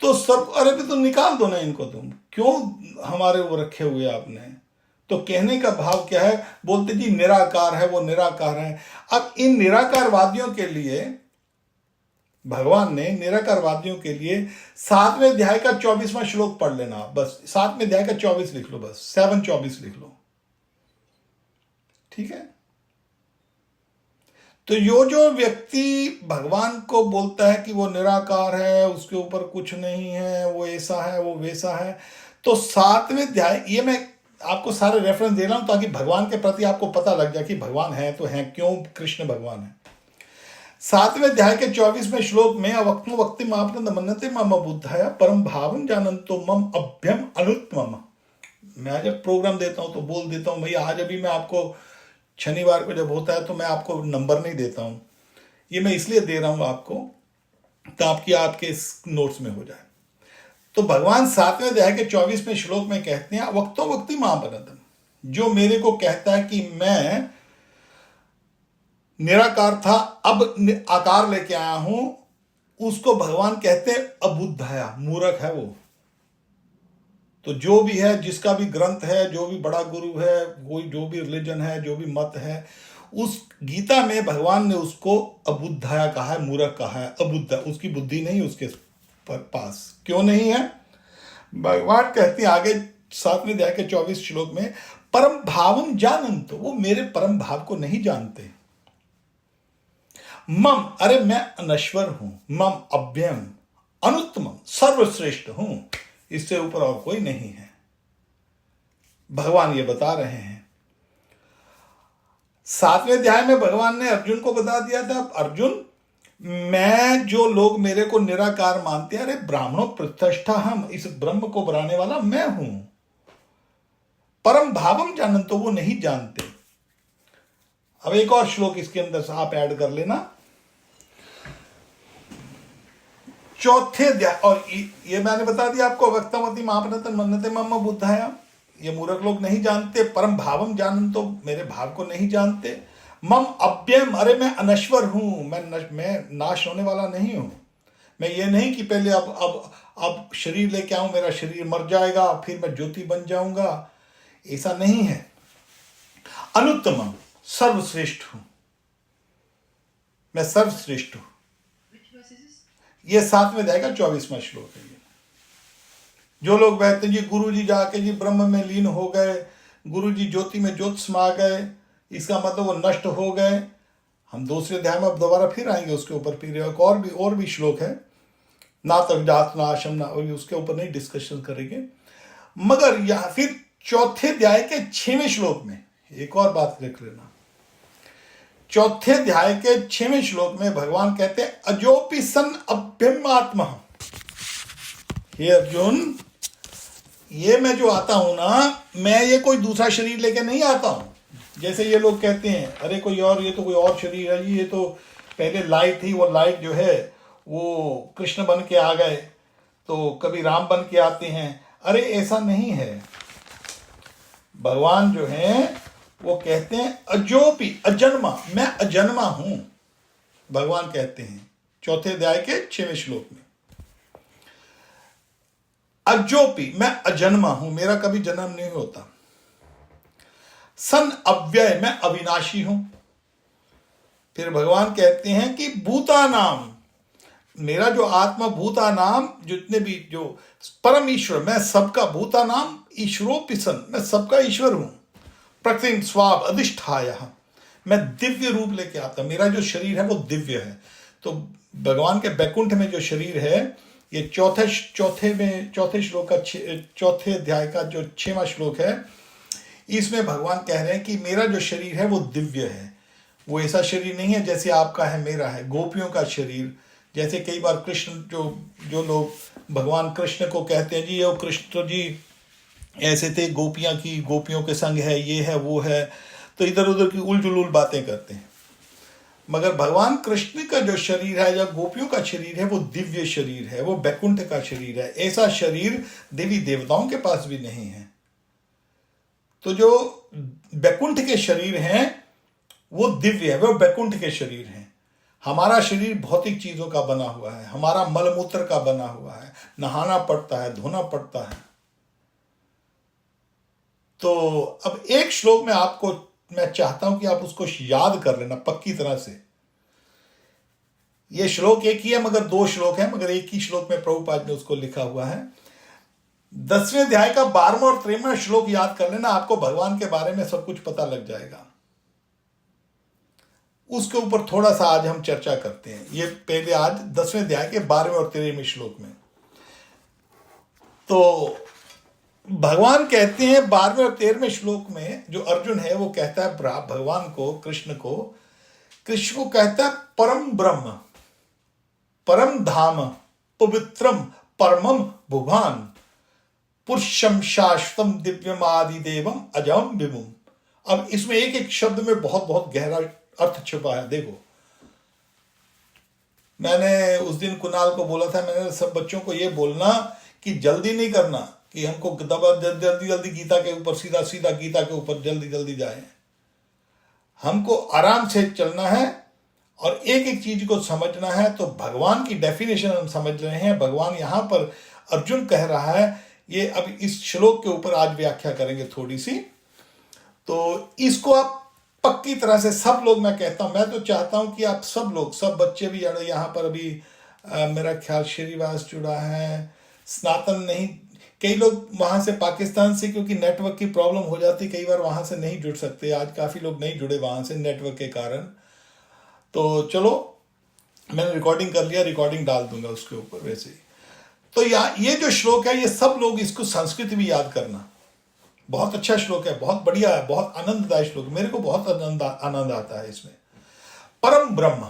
तो सब, अरे भी तो निकाल दो ना इनको, तुम क्यों हमारे वो रखे हुए आपने। तो कहने का भाव क्या है, बोलते जी निराकार है, वो निराकार है। अब इन निराकारवादियों के लिए भगवान ने, निराकारवादियों के लिए 7वें अध्याय का 24वां श्लोक पढ़ लेना। बस 7वें अध्याय का 24 लिख लो, बस 7:24 लिख लो, ठीक है। तो जो व्यक्ति भगवान को बोलता है कि वो निराकार है, उसके ऊपर कुछ नहीं है, वो ऐसा है, वो वैसा है, तो 7वें अध्याय, ये मैं आपको सारे रेफरेंस दे रहा हूं ताकि भगवान के प्रति आपको पता लग जाए कि भगवान है तो है, क्यों कृष्ण भगवान है। 7वें अध्याय के 24वें श्लोक में, अवक्तम वक्ति मापनंद मन्नते मम बुद्धाया परम भावम जानंतो मम अभ्यम अनुत्तमम। मैं जब प्रोग्राम देता हूं तो बोल देता हूं भैया, आज अभी मैं आपको शनिवार को जब होता है तो मैं आपको नंबर नहीं देता हूं, ये मैं इसलिए दे रहा हूं आपको ताकि आपके इस नोट्स में हो जाए। तो भगवान 7वें अध्याय के 24वें श्लोक में कहते हैं, वक्तो वक्ति महापरतम, जो मेरे को कहता है कि मैं निराकार था अब आकार लेके आया हूं, उसको भगवान कहते हैं अबुद्धया, मूर्ख है वो। तो जो भी है, जिसका भी ग्रंथ है, जो भी बड़ा गुरु है, कोई जो भी रिलीजन है, जो भी मत है, उस गीता में भगवान ने उसको अबुद्धाया कहा है, मूर्ख कहा है। अबुद्ध, उसकी बुद्धि नहीं उसके पास। क्यों नहीं है? भगवान कहते हैं आगे 7वें अध्याय के 24 श्लोक में, परम भावम जानन, तो वो मेरे परम भाव को नहीं जानते। मम, अरे मैं अनश्वर हूं, मम अव्ययम अनुत्तमम, सर्वश्रेष्ठ हूं, इससे ऊपर और कोई नहीं है। भगवान ये बता रहे हैं। 7वें अध्याय में भगवान ने अर्जुन को बता दिया था, अर्जुन मैं, जो लोग मेरे को निराकार मानते हैं, अरे ब्राह्मणों प्रतिष्ठा हम, इस ब्रह्म को बनाने वाला मैं हूं। परम भावम जानन, तो वो नहीं जानते। अब एक और श्लोक इसके अंदर आप ऐड कर लेना, चौथे अध्याय। और ये मैंने बता दिया आपको, वक्तमति महाप्रतन मन्नते मम बुद्धाया, ये मूर्ख लोग नहीं जानते। परम भावम जानन, तो मेरे भाव को नहीं जानते। मम अव्ययम, अरे मैं अनश्वर हूं, मैं नाश होने वाला नहीं हूं। मैं ये नहीं कि पहले अब शरीर लेके आऊं, मेरा शरीर मर जाएगा, फिर मैं ज्योति बन जाऊंगा, ऐसा नहीं है। अनुत्तमम, सर्वश्रेष्ठ हूं, मैं सर्वश्रेष्ठ हूं। ये 7वें अध्याय का 24वां श्लोक है। जो लोग कहते हैं जी गुरु जी जाके जी ब्रह्म में लीन हो गए, गुरु जी ज्योति में ज्योत समा गए, इसका मतलब वो नष्ट हो गए। हम दूसरे अध्याय में अब दोबारा फिर आएंगे उसके ऊपर, फिर एक और भी श्लोक है, ना तक जात ना आशम ना, उसके ऊपर नहीं डिस्कशन करेंगे। मगर यहां फिर चौथे अध्याय के 6वें श्लोक में एक और बात लिख लेना। चौथे अध्याय के 6वें श्लोक में भगवान कहते हैं, अजोपि सन अभ्यमात्मा, हे अर्जुन, ये मैं जो आता हूं ना, मैं ये कोई दूसरा शरीर लेके नहीं आता हूं। जैसे ये लोग कहते हैं, अरे कोई और, ये तो कोई और शरीर है, ये तो पहले लाइट थी, वो लाइट जो है वो कृष्ण बन के आ गए, तो कभी राम बन के आते हैं। अरे ऐसा नहीं है। भगवान जो है वो कहते हैं अजोपि, अजन्मा, मैं अजन्मा हूं, भगवान कहते हैं चौथे अध्याय के 6वें श्लोक में। अजोपि, मैं अजन्मा हूं, मेरा कभी जन्म नहीं होता। सन अव्यय, मैं अविनाशी हूं। फिर भगवान कहते हैं कि भूता नाम, मेरा जो आत्मा भूता नाम, जितने भी जो परम ईश्वर, मैं सबका भूता नाम ईश्वरोपिसन, मैं सबका ईश्वर हूं। प्रकृति स्वाब अधिष्ठाय, मैं दिव्य रूप लेके आता, मेरा जो शरीर है वो दिव्य है। तो भगवान के बैकुंठ में जो शरीर है, ये चौथे श्लोक का चौथे अध्याय का जो 6वां श्लोक है, इसमें भगवान कह रहे हैं कि मेरा जो शरीर है वो दिव्य है। वो ऐसा शरीर नहीं है जैसे आपका है, मेरा है। गोपियों का शरीर, जैसे कई बार कृष्ण जो लोग भगवान कृष्ण को कहते हैं जी ये कृष्ण तो जी ऐसे थे, गोपियों के संग है, ये है वो है, तो इधर उधर की उलझुल बातें करते हैं। मगर भगवान कृष्ण का जो शरीर है या गोपियों का शरीर है वो दिव्य शरीर है, वो बैकुंठ का शरीर है। ऐसा शरीर देवी देवताओं के पास भी नहीं है। तो जो बैकुंठ के शरीर हैं वो दिव्य है, वो बैकुंठ के शरीर हैं। हमारा शरीर भौतिक चीजों का बना हुआ है, हमारा मलमूत्र का बना हुआ है, नहाना पड़ता है, धोना पड़ता है। तो अब एक श्लोक में आपको मैं चाहता हूं कि आप उसको याद कर लेना पक्की तरह से। ये श्लोक एक ही है, मगर 2 श्लोक है, मगर एक ही श्लोक में प्रभुपाद ने उसको लिखा हुआ है। 10वें अध्याय का 12वां और 13वां श्लोक याद कर लेना, आपको भगवान के बारे में सब कुछ पता लग जाएगा। उसके ऊपर थोड़ा सा आज हम चर्चा करते हैं। ये पहले आज 10वें अध्याय के 12वें और 13वें श्लोक में तो भगवान कहते हैं 12वें और 13वें श्लोक में, जो अर्जुन है वो कहता है भगवान को, कृष्ण को कहता है परम ब्रह्म, परम धाम, पवित्रम परमम भुवान, पुरुषम शाश्वतम दिव्यम आदि देवम अजम विमुम। अब इसमें एक एक शब्द में बहुत बहुत गहरा अर्थ छुपा है। देखो, मैंने उस दिन कुणाल को बोला था, मैंने सब बच्चों को ये बोलना कि जल्दी नहीं करना कि हमको जल्दी गीता के ऊपर सीधा गीता के ऊपर जल्दी जाए। हमको आराम से चलना है और एक एक चीज को समझना है। तो भगवान की डेफिनेशन हम समझ रहे हैं। भगवान यहां पर अर्जुन कह रहा है ये अब इस श्लोक के ऊपर आज व्याख्या करेंगे थोड़ी सी। तो इसको आप पक्की तरह से सब लोग, मैं कहता हूं, मैं तो चाहता हूं कि आप सब लोग, सब बच्चे भी यहाँ पर अभी मेरा ख्याल श्रीवास जुड़ा है, सनातन नहीं, कई लोग वहां से पाकिस्तान से, क्योंकि नेटवर्क की प्रॉब्लम हो जाती कई बार, वहां से नहीं जुड़ सकते। आज काफी लोग नहीं जुड़े वहां से नेटवर्क के कारण। तो चलो, मैंने रिकॉर्डिंग कर लिया, रिकॉर्डिंग डाल दूंगा उसके ऊपर वैसे ही। तो ये जो श्लोक है, ये सब लोग इसको संस्कृत भी याद करना, बहुत अच्छा श्लोक है, बहुत बढ़िया है, बहुत आनंददायक श्लोक, मेरे को बहुत आनंद आता है इसमें। परम ब्रह्म,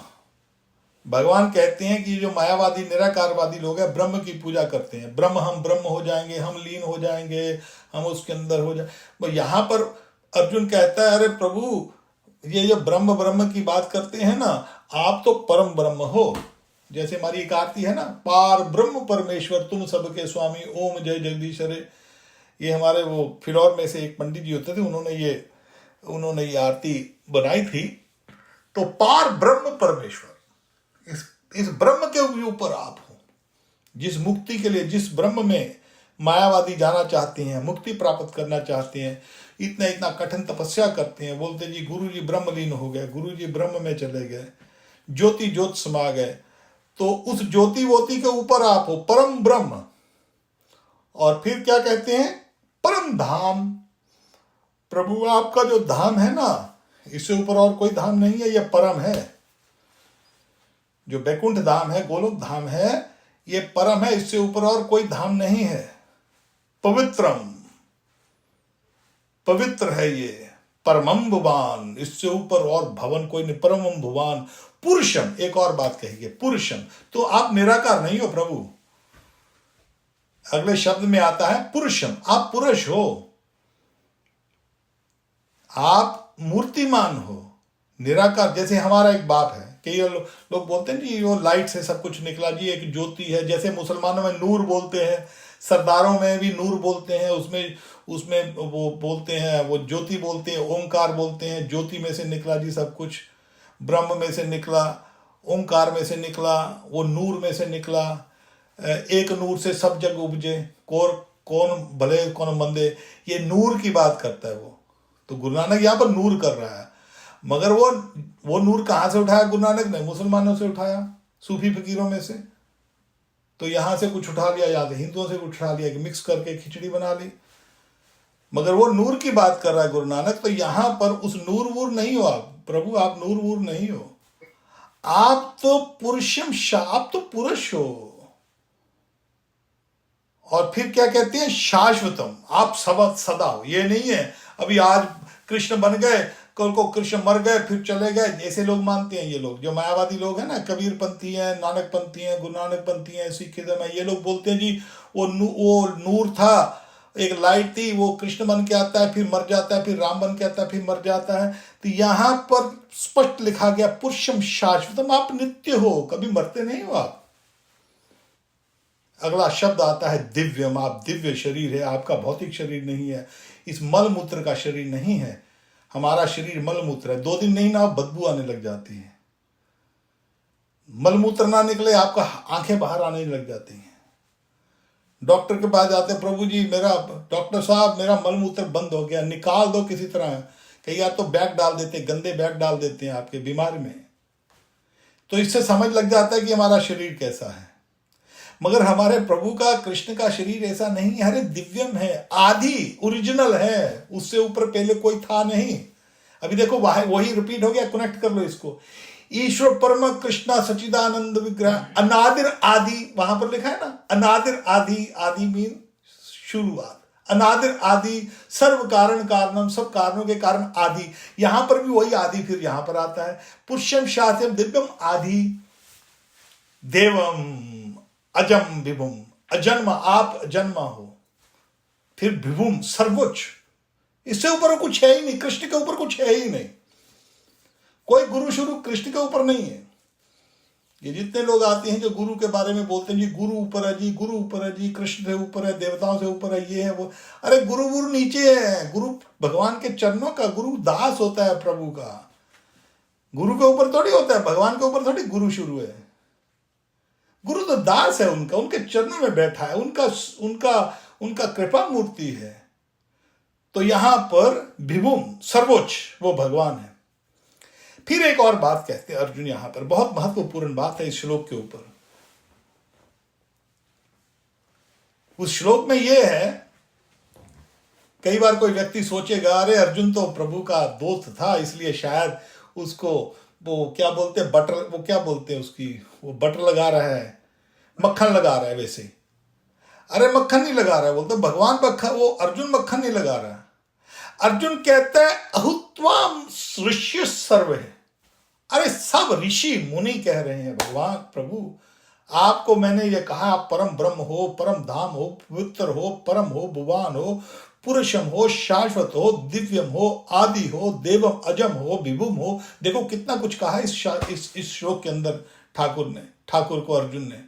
भगवान कहते हैं कि जो मायावादी निराकारवादी लोग हैं ब्रह्म की पूजा करते हैं, हम ब्रह्म हो जाएंगे, हम लीन हो जाएंगे, हम उसके अंदर हो जाए। वो यहां पर अर्जुन कहता है, अरे प्रभु, ये जो ब्रह्म ब्रह्म की बात करते हैं ना, आप तो परम ब्रह्म हो। जैसे हमारी एक आरती है ना, पार ब्रह्म परमेश्वर तुम सबके स्वामी, ओम जय जगदीश हरे। ये हमारे वो फिलौर में से एक पंडित जी होते थे, उन्होंने ये आरती बनाई थी। तो पार ब्रह्म परमेश्वर, इस ब्रह्म के ऊपर आप हो, जिस मुक्ति के लिए, जिस ब्रह्म में मायावादी जाना चाहते हैं, मुक्ति प्राप्त करना चाहते हैं, इतना इतना कठिन तपस्या करते हैं, बोलते जी गुरु जी ब्रह्मलीन हो गए, गुरु जी ब्रह्म में चले गए, ज्योति ज्योत समा गए। तो उस ज्योति वोति के ऊपर आप हो, परम ब्रह्म। और फिर क्या कहते हैं, परम धाम। प्रभु आपका जो धाम है ना, इससे ऊपर और कोई धाम नहीं है, यह परम है। जो बैकुंठ धाम है, गोलोक धाम है, ये परम है, इससे ऊपर और कोई धाम नहीं है। पवित्रम, पवित्र है ये, परमम भुवान, इससे ऊपर और भवन कोई नहीं, परमम भुवान। पुरुषम, एक और बात कहिए, पुरुषम, तो आप निराकार नहीं हो प्रभु। अगले शब्द में आता है पुरुषम, आप पुरुष हो, आप मूर्तिमान हो, निराकार। जैसे हमारा एक बाप है, कई लोग बोलते हैं जी वो लाइट से सब कुछ निकला जी, एक ज्योति है। जैसे मुसलमानों में नूर बोलते हैं, सरदारों में भी नूर बोलते हैं, उसमें वो बोलते हैं, वो ज्योति बोलते हैं, ओंकार बोलते हैं। ज्योति में से निकला जी सब कुछ, ब्रह्म में से निकला, ओंकार में से निकला, वो नूर में से निकला। एक नूर से सब जग उपजे, कौन भले कौन मंदे, ये नूर की बात करता है वो। तो गुरु नानक यहाँ पर नूर कर रहा है, मगर वो नूर कहां से उठाया गुरु नानक ने? मुसलमानों से उठाया, सूफी फकीरों में से। तो यहां से कुछ उठा लिया, या हिंदुओं से कुछ उठा लिया, कि मिक्स करके खिचड़ी बना ली, मगर वो नूर की बात कर रहा है गुरु नानक। तो यहां पर उस नूर वूर नहीं हो आप प्रभु, आप नूर वूर नहीं हो, आप तो पुरुषम, आप तो पुरुष हो। और फिर क्या कहते हैं, शाश्वतम, आप सदा हो। ये नहीं है अभी आज कृष्ण बन गए, कल को कृष्ण मर गए फिर चले गए, ऐसे लोग मानते हैं ये लोग, जो मायावादी लोग हैं ना, कबीर पंथी हैं, नानक पंथी हैं, गुरु नानक पंथी हैं, सिखिज्म है। ये लोग बोलते हैं जी वो नूर था, एक लाइट थी, वो कृष्ण बन के आता है फिर मर जाता है, फिर राम बन के आता है फिर मर जाता है। तो यहां पर स्पष्ट लिखा गया पुरुषम शाश्वतम, आप नित्य हो, कभी मरते नहीं हो आप। अगला शब्द आता है दिव्यम, आप दिव्य शरीर है, आपका भौतिक शरीर नहीं है, इस मल मूत्र का शरीर नहीं है। हमारा शरीर मल मूत्र है, 2 दिन नहीं ना बदबू आने लग जाती है, मल मूत्र ना निकले आपका आंखें बाहर आने लग जाती हैं। डॉक्टर के पास जाते, प्रभु जी डॉक्टर साहब मेरा मल मूत्र बंद हो गया, निकाल दो किसी तरह। कई यार तो बैग डाल देते, गंदे बैग डाल देते हैं आपके बीमारी में। तो इससे समझ लग जाता है कि हमारा शरीर कैसा है। मगर हमारे प्रभु का, कृष्ण का शरीर ऐसा नहीं है, अरे दिव्यम है, आदि ओरिजिनल है, उससे ऊपर पहले कोई था नहीं। अभी देखो वही रिपीट हो गया, कनेक्ट कर लो इसको। ईश्वर परम कृष्णा सचिदानंद विग्रह, अनादिर आदि, वहां पर लिखा है ना, अनादिर आदि, आदि मीन शुरुआत, अनादिर आदि, सर्व कारण कारणम, सब कारणों के कारण आदि। यहां पर भी वही आदि फिर यहां पर आता है, पुष्यम शास्त्रम दिव्यम आदि देवम अजम विभुम, अजन्म, आप जन्मा हो, फिर विभुम सर्वोच्च, इससे ऊपर कुछ है ही नहीं, कृष्ण के ऊपर कुछ है ही नहीं, कोई गुरु शुरू कृष्ण के ऊपर नहीं है। ये जितने लोग आते हैं जो गुरु के बारे में बोलते हैं जी गुरु ऊपर है जी, गुरु ऊपर है जी, कृष्ण से ऊपर है, देवताओं से ऊपर है, ये है वो, अरे गुरु नीचे है। गुरु भगवान के चरणों का, गुरु दास होता है प्रभु का, गुरु के ऊपर थोड़ी होता है, भगवान के ऊपर थोड़ी गुरु शुरू है। गुरु तो दास है उनका, उनके चरणों में बैठा है, उनका कृपा मूर्ति है। तो यहां पर विभुम सर्वोच्च वो भगवान है। फिर एक और बात कहते हैं अर्जुन, यहां पर बहुत महत्वपूर्ण बात है इस श्लोक के ऊपर। उस श्लोक में यह है, कई बार कोई व्यक्ति सोचेगा अरे अर्जुन तो प्रभु का दोस्त था, इसलिए शायद उसको वो क्या बोलते हैं बटर, वो क्या बोलते हैं उसकी, वो बटर लगा रहा है, मक्खन लगा रहा है। वैसे अरे मक्खन नहीं लगा रहा है, बोलते भगवान मक्खन, वो अर्जुन मक्खन नहीं लगा रहा। अर्जुन कहता है अहुत्वाम ऋष्य सर्व है। अरे सब ऋषि मुनि कह रहे हैं भगवान प्रभु आपको मैंने ये कहा, आप परम ब्रह्म हो, परम धाम हो, पवित्र हो, परम हो, भुवान हो, पुरुषम हो, शाश्वत हो, दिव्यम हो, आदि हो, देवम अजम हो, विभुम हो। देखो कितना कुछ कहा इस श्लोक के अंदर ठाकुर को अर्जुन ने।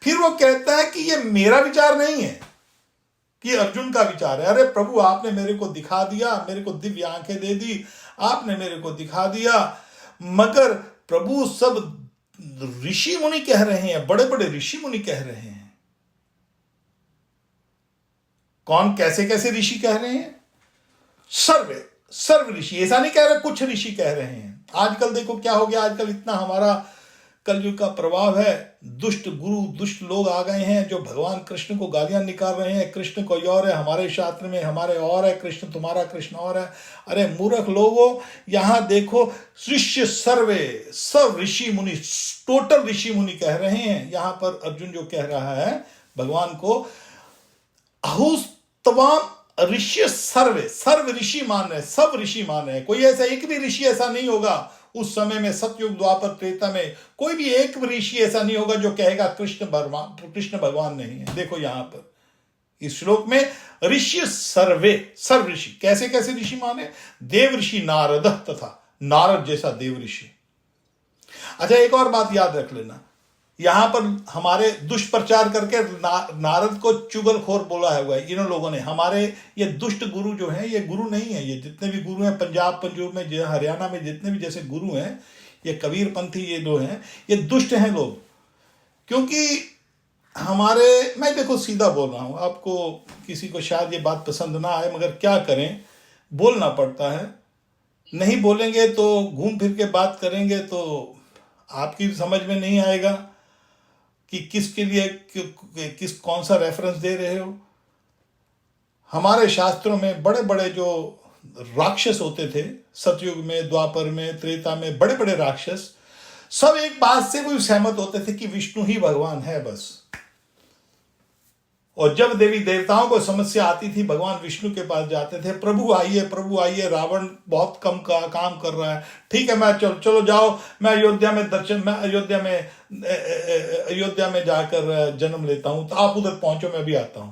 फिर वो कहता है कि ये मेरा विचार नहीं है, कि अर्जुन का विचार है। अरे प्रभु आपने मेरे को दिखा दिया, मेरे को दिव्य आंखें दे दी, आपने मेरे को दिखा दिया, मगर प्रभु सब ऋषि मुनि कह रहे हैं, बड़े बड़े ऋषि मुनि कह रहे हैं। कौन कैसे कैसे ऋषि कह रहे हैं? सर्व ऋषि, ऐसा नहीं कह रहे कुछ ऋषि कह रहे हैं। आजकल देखो क्या हो गया, आजकल इतना हमारा कलयुग का प्रभाव है, दुष्ट गुरु दुष्ट लोग आ गए हैं जो भगवान कृष्ण को गालियां निकाल रहे हैं। कृष्ण कोई और है, हमारे शास्त्र में हमारे और है, कृष्ण तुम्हारा कृष्ण और है। अरे मूर्ख लोगों, यहां देखो शिष्य सर्वे सब ऋषि मुनि, टोटल ऋषि मुनि कह रहे हैं। यहां पर अर्जुन जो कह रहा है भगवान को, अहुस्तवाम ऋषि सर्वे, सर्व ऋषि मान रहे, सब ऋषि मान रहे हैं। कोई ऐसा एक भी ऋषि ऐसा नहीं होगा उस समय में, सतयुग द्वापर त्रेता में कोई भी एक ऋषि ऐसा नहीं होगा जो कहेगा कृष्ण भगवान नहीं है। देखो यहां पर इस श्लोक में ऋषि सर्वे, सर्व ऋषि कैसे कैसे ऋषि माने? देव ऋषि नारद तथा नारद जैसा देव ऋषि। अच्छा एक और बात याद रख लेना, यहां पर हमारे दुष्प्रचार करके नारद को चुगलखोर बोला है हुआ है इन लोगों ने। हमारे ये दुष्ट गुरु जो हैं, ये गुरु नहीं है। ये जितने भी गुरु हैं पंजाब पंजूब में, हरियाणा में जितने भी जैसे गुरु हैं, ये कबीरपंथी ये जो हैं, ये दुष्ट हैं लोग। क्योंकि हमारे, मैं देखो सीधा बोल रहा हूं, आपको किसी को शायद ये बात पसंद ना आए, मगर क्या करें, बोलना पड़ता है। नहीं बोलेंगे तो घूम फिर के बात करेंगे तो आपकी समझ में नहीं आएगा कि किसके लिए किस कौन सा रेफरेंस दे रहे हो। हमारे शास्त्रों में बड़े बड़े जो राक्षस होते थे सतयुग में, द्वापर में, त्रेता में, बड़े बड़े राक्षस सब एक बात से कोई सहमत होते थे कि विष्णु ही भगवान है बस। और जब देवी देवताओं को समस्या आती थी भगवान विष्णु के पास जाते थे, प्रभु आइए, रावण बहुत कम काम कर रहा है, ठीक है मैं चलो जाओ, मैं अयोध्या में जाकर जन्म लेता हूं, तो आप उधर पहुंचो, मैं भी आता हूं।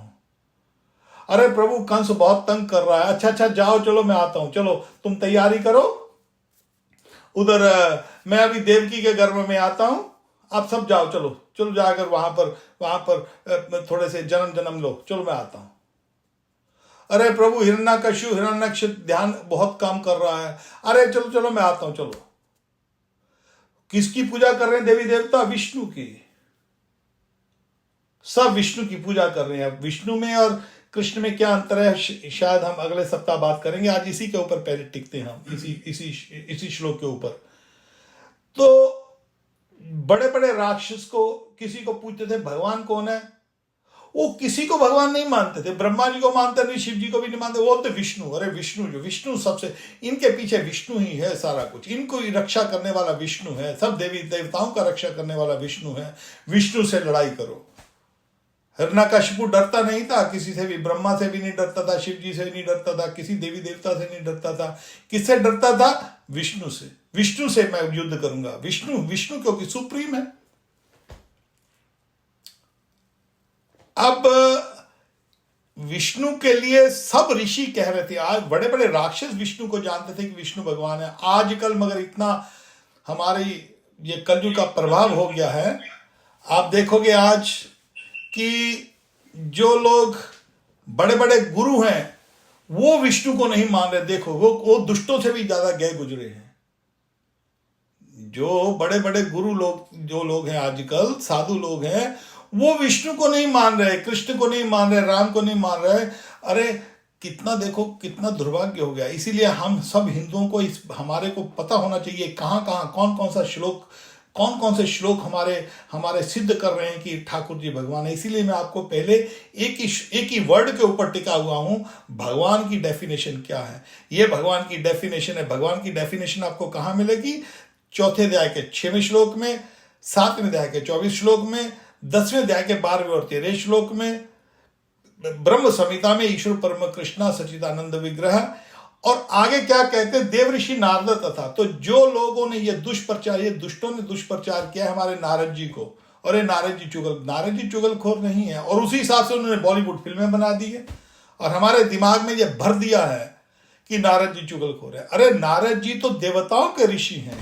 अरे प्रभु कंस बहुत तंग कर रहा है, अच्छा जाओ, चलो मैं आता हूं, चलो तुम तैयारी करो, उधर मैं अभी देवकी के गर्भ में आता हूं, आप सब जाओ, चलो जाकर वहां पर थोड़े से जन्म लो, चलो मैं आता हूं। अरे प्रभु हिरण्यकश्यप ध्यान बहुत काम कर रहा है, अरे चलो मैं आता हूं, चलो। किसकी पूजा कर रहे हैं देवी देवता? विष्णु की। सब विष्णु की पूजा कर रहे हैं। विष्णु में और कृष्ण में क्या अंतर है शायद हम अगले सप्ताह बात करेंगे, आज इसी के ऊपर पहले टिकते हैं हम, इसी श्लोक के ऊपर। तो बड़े बड़े राक्षस को किसी को पूछते थे भगवान कौन है, वो किसी को भगवान नहीं मानते थे। ब्रह्मा जी को मानते थे, शिव जी को भी नहीं मानते, वो बोलते विष्णु। अरे विष्णु सबसे, इनके पीछे विष्णु ही है सारा कुछ, इनको ही रक्षा करने वाला विष्णु है, सब देवी देवताओं का रक्षा करने वाला विष्णु है, विष्णु से लड़ाई करो। हिरण्यकश्यप डरता नहीं था किसी से भी, ब्रह्मा से भी नहीं डरता था, शिव जी से नहीं डरता था, किसी देवी देवता से नहीं डरता था। किससे डरता था? विष्णु से। विष्णु से मैं युद्ध करूंगा। विष्णु क्योंकि सुप्रीम है। अब विष्णु के लिए सब ऋषि कह रहे थे, आज बड़े बड़े राक्षस विष्णु को जानते थे कि विष्णु भगवान है। आजकल मगर इतना हमारी ये कलयुग का प्रभाव हो गया है, आप देखोगे आज कि जो लोग बड़े बड़े गुरु हैं वो विष्णु को नहीं मान रहे। देखो वो दुष्टों से भी ज्यादा गए गुजरे हैं। जो बड़े बड़े गुरु लोग, जो लोग हैं आजकल साधु लोग हैं, वो विष्णु को नहीं मान रहे, कृष्ण को नहीं मान रहे, राम को नहीं मान रहे। अरे कितना, देखो कितना दुर्भाग्य हो गया। इसीलिए हम सब हिंदुओं को हमारे को पता होना चाहिए कहाँ कहाँ कौन कौन से श्लोक हमारे सिद्ध कर रहे हैं कि ठाकुर जी भगवान है। इसीलिए मैं आपको पहले एक ही वर्ड के ऊपर टिका हुआ हूं, भगवान की डेफिनेशन क्या है। ये भगवान की डेफिनेशन है। भगवान की डेफिनेशन आपको कहाँ मिलेगी? चौथे अध्याय के 6वें श्लोक में, 7वें अध्याय के 24 श्लोक में, 10वें अध्याय के 12वें और 13वें श्लोक में, ब्रह्म संहिता में ईश्वर परम कृष्णा सच्चिदानंद विग्रह। और आगे क्या कहते हैं? देव ऋषि नारद तथा। तो जो लोगों ने ये दुष्टों ने दुष्प्रचार किया हमारे नारद जी को, और ये नारद जी चुगलखोर नहीं है, और उसी हिसाब से उन्होंने बॉलीवुड फिल्में बना दी है और हमारे दिमाग में ये भर दिया है कि नारद जी चुगलखोर है। अरे नारद जी तो देवताओं के ऋषि हैं,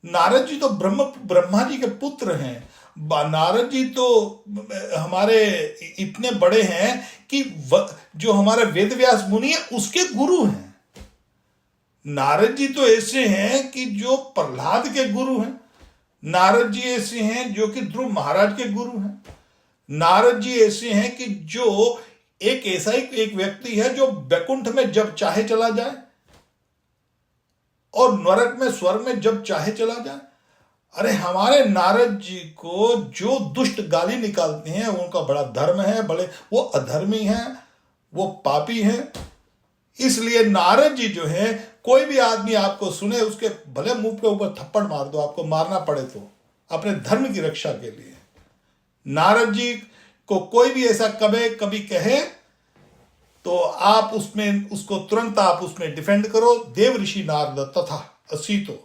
नारद जी तो ब्रह्मा जी के पुत्र हैं, नारद जी तो हमारे इतने बड़े हैं कि जो हमारे वेद व्यास मुनि है उसके गुरु हैं। नारद जी तो ऐसे हैं कि जो प्रहलाद के गुरु हैं। नारद जी ऐसे हैं जो कि ध्रुव महाराज के गुरु हैं। नारद जी ऐसे हैं कि जो एक व्यक्ति है जो बैकुंठ में जब चाहे चला जाए और नरक में, स्वर्ग में जब चाहे चला जाए। अरे हमारे नारद जी को जो दुष्ट गाली निकालते हैं उनका बड़ा धर्म है, बड़े वो अधर्मी हैं, वो पापी हैं। इसलिए नारद जी जो है, कोई भी आदमी आपको सुने उसके भले मुंह के ऊपर थप्पड़ मार दो, आपको मारना पड़े तो, अपने धर्म की रक्षा के लिए। नारद जी को कोई भी ऐसा कभी कहे तो आप उसको तुरंत आप उसमें डिफेंड करो। देव ऋषि नारद तथा असीतो।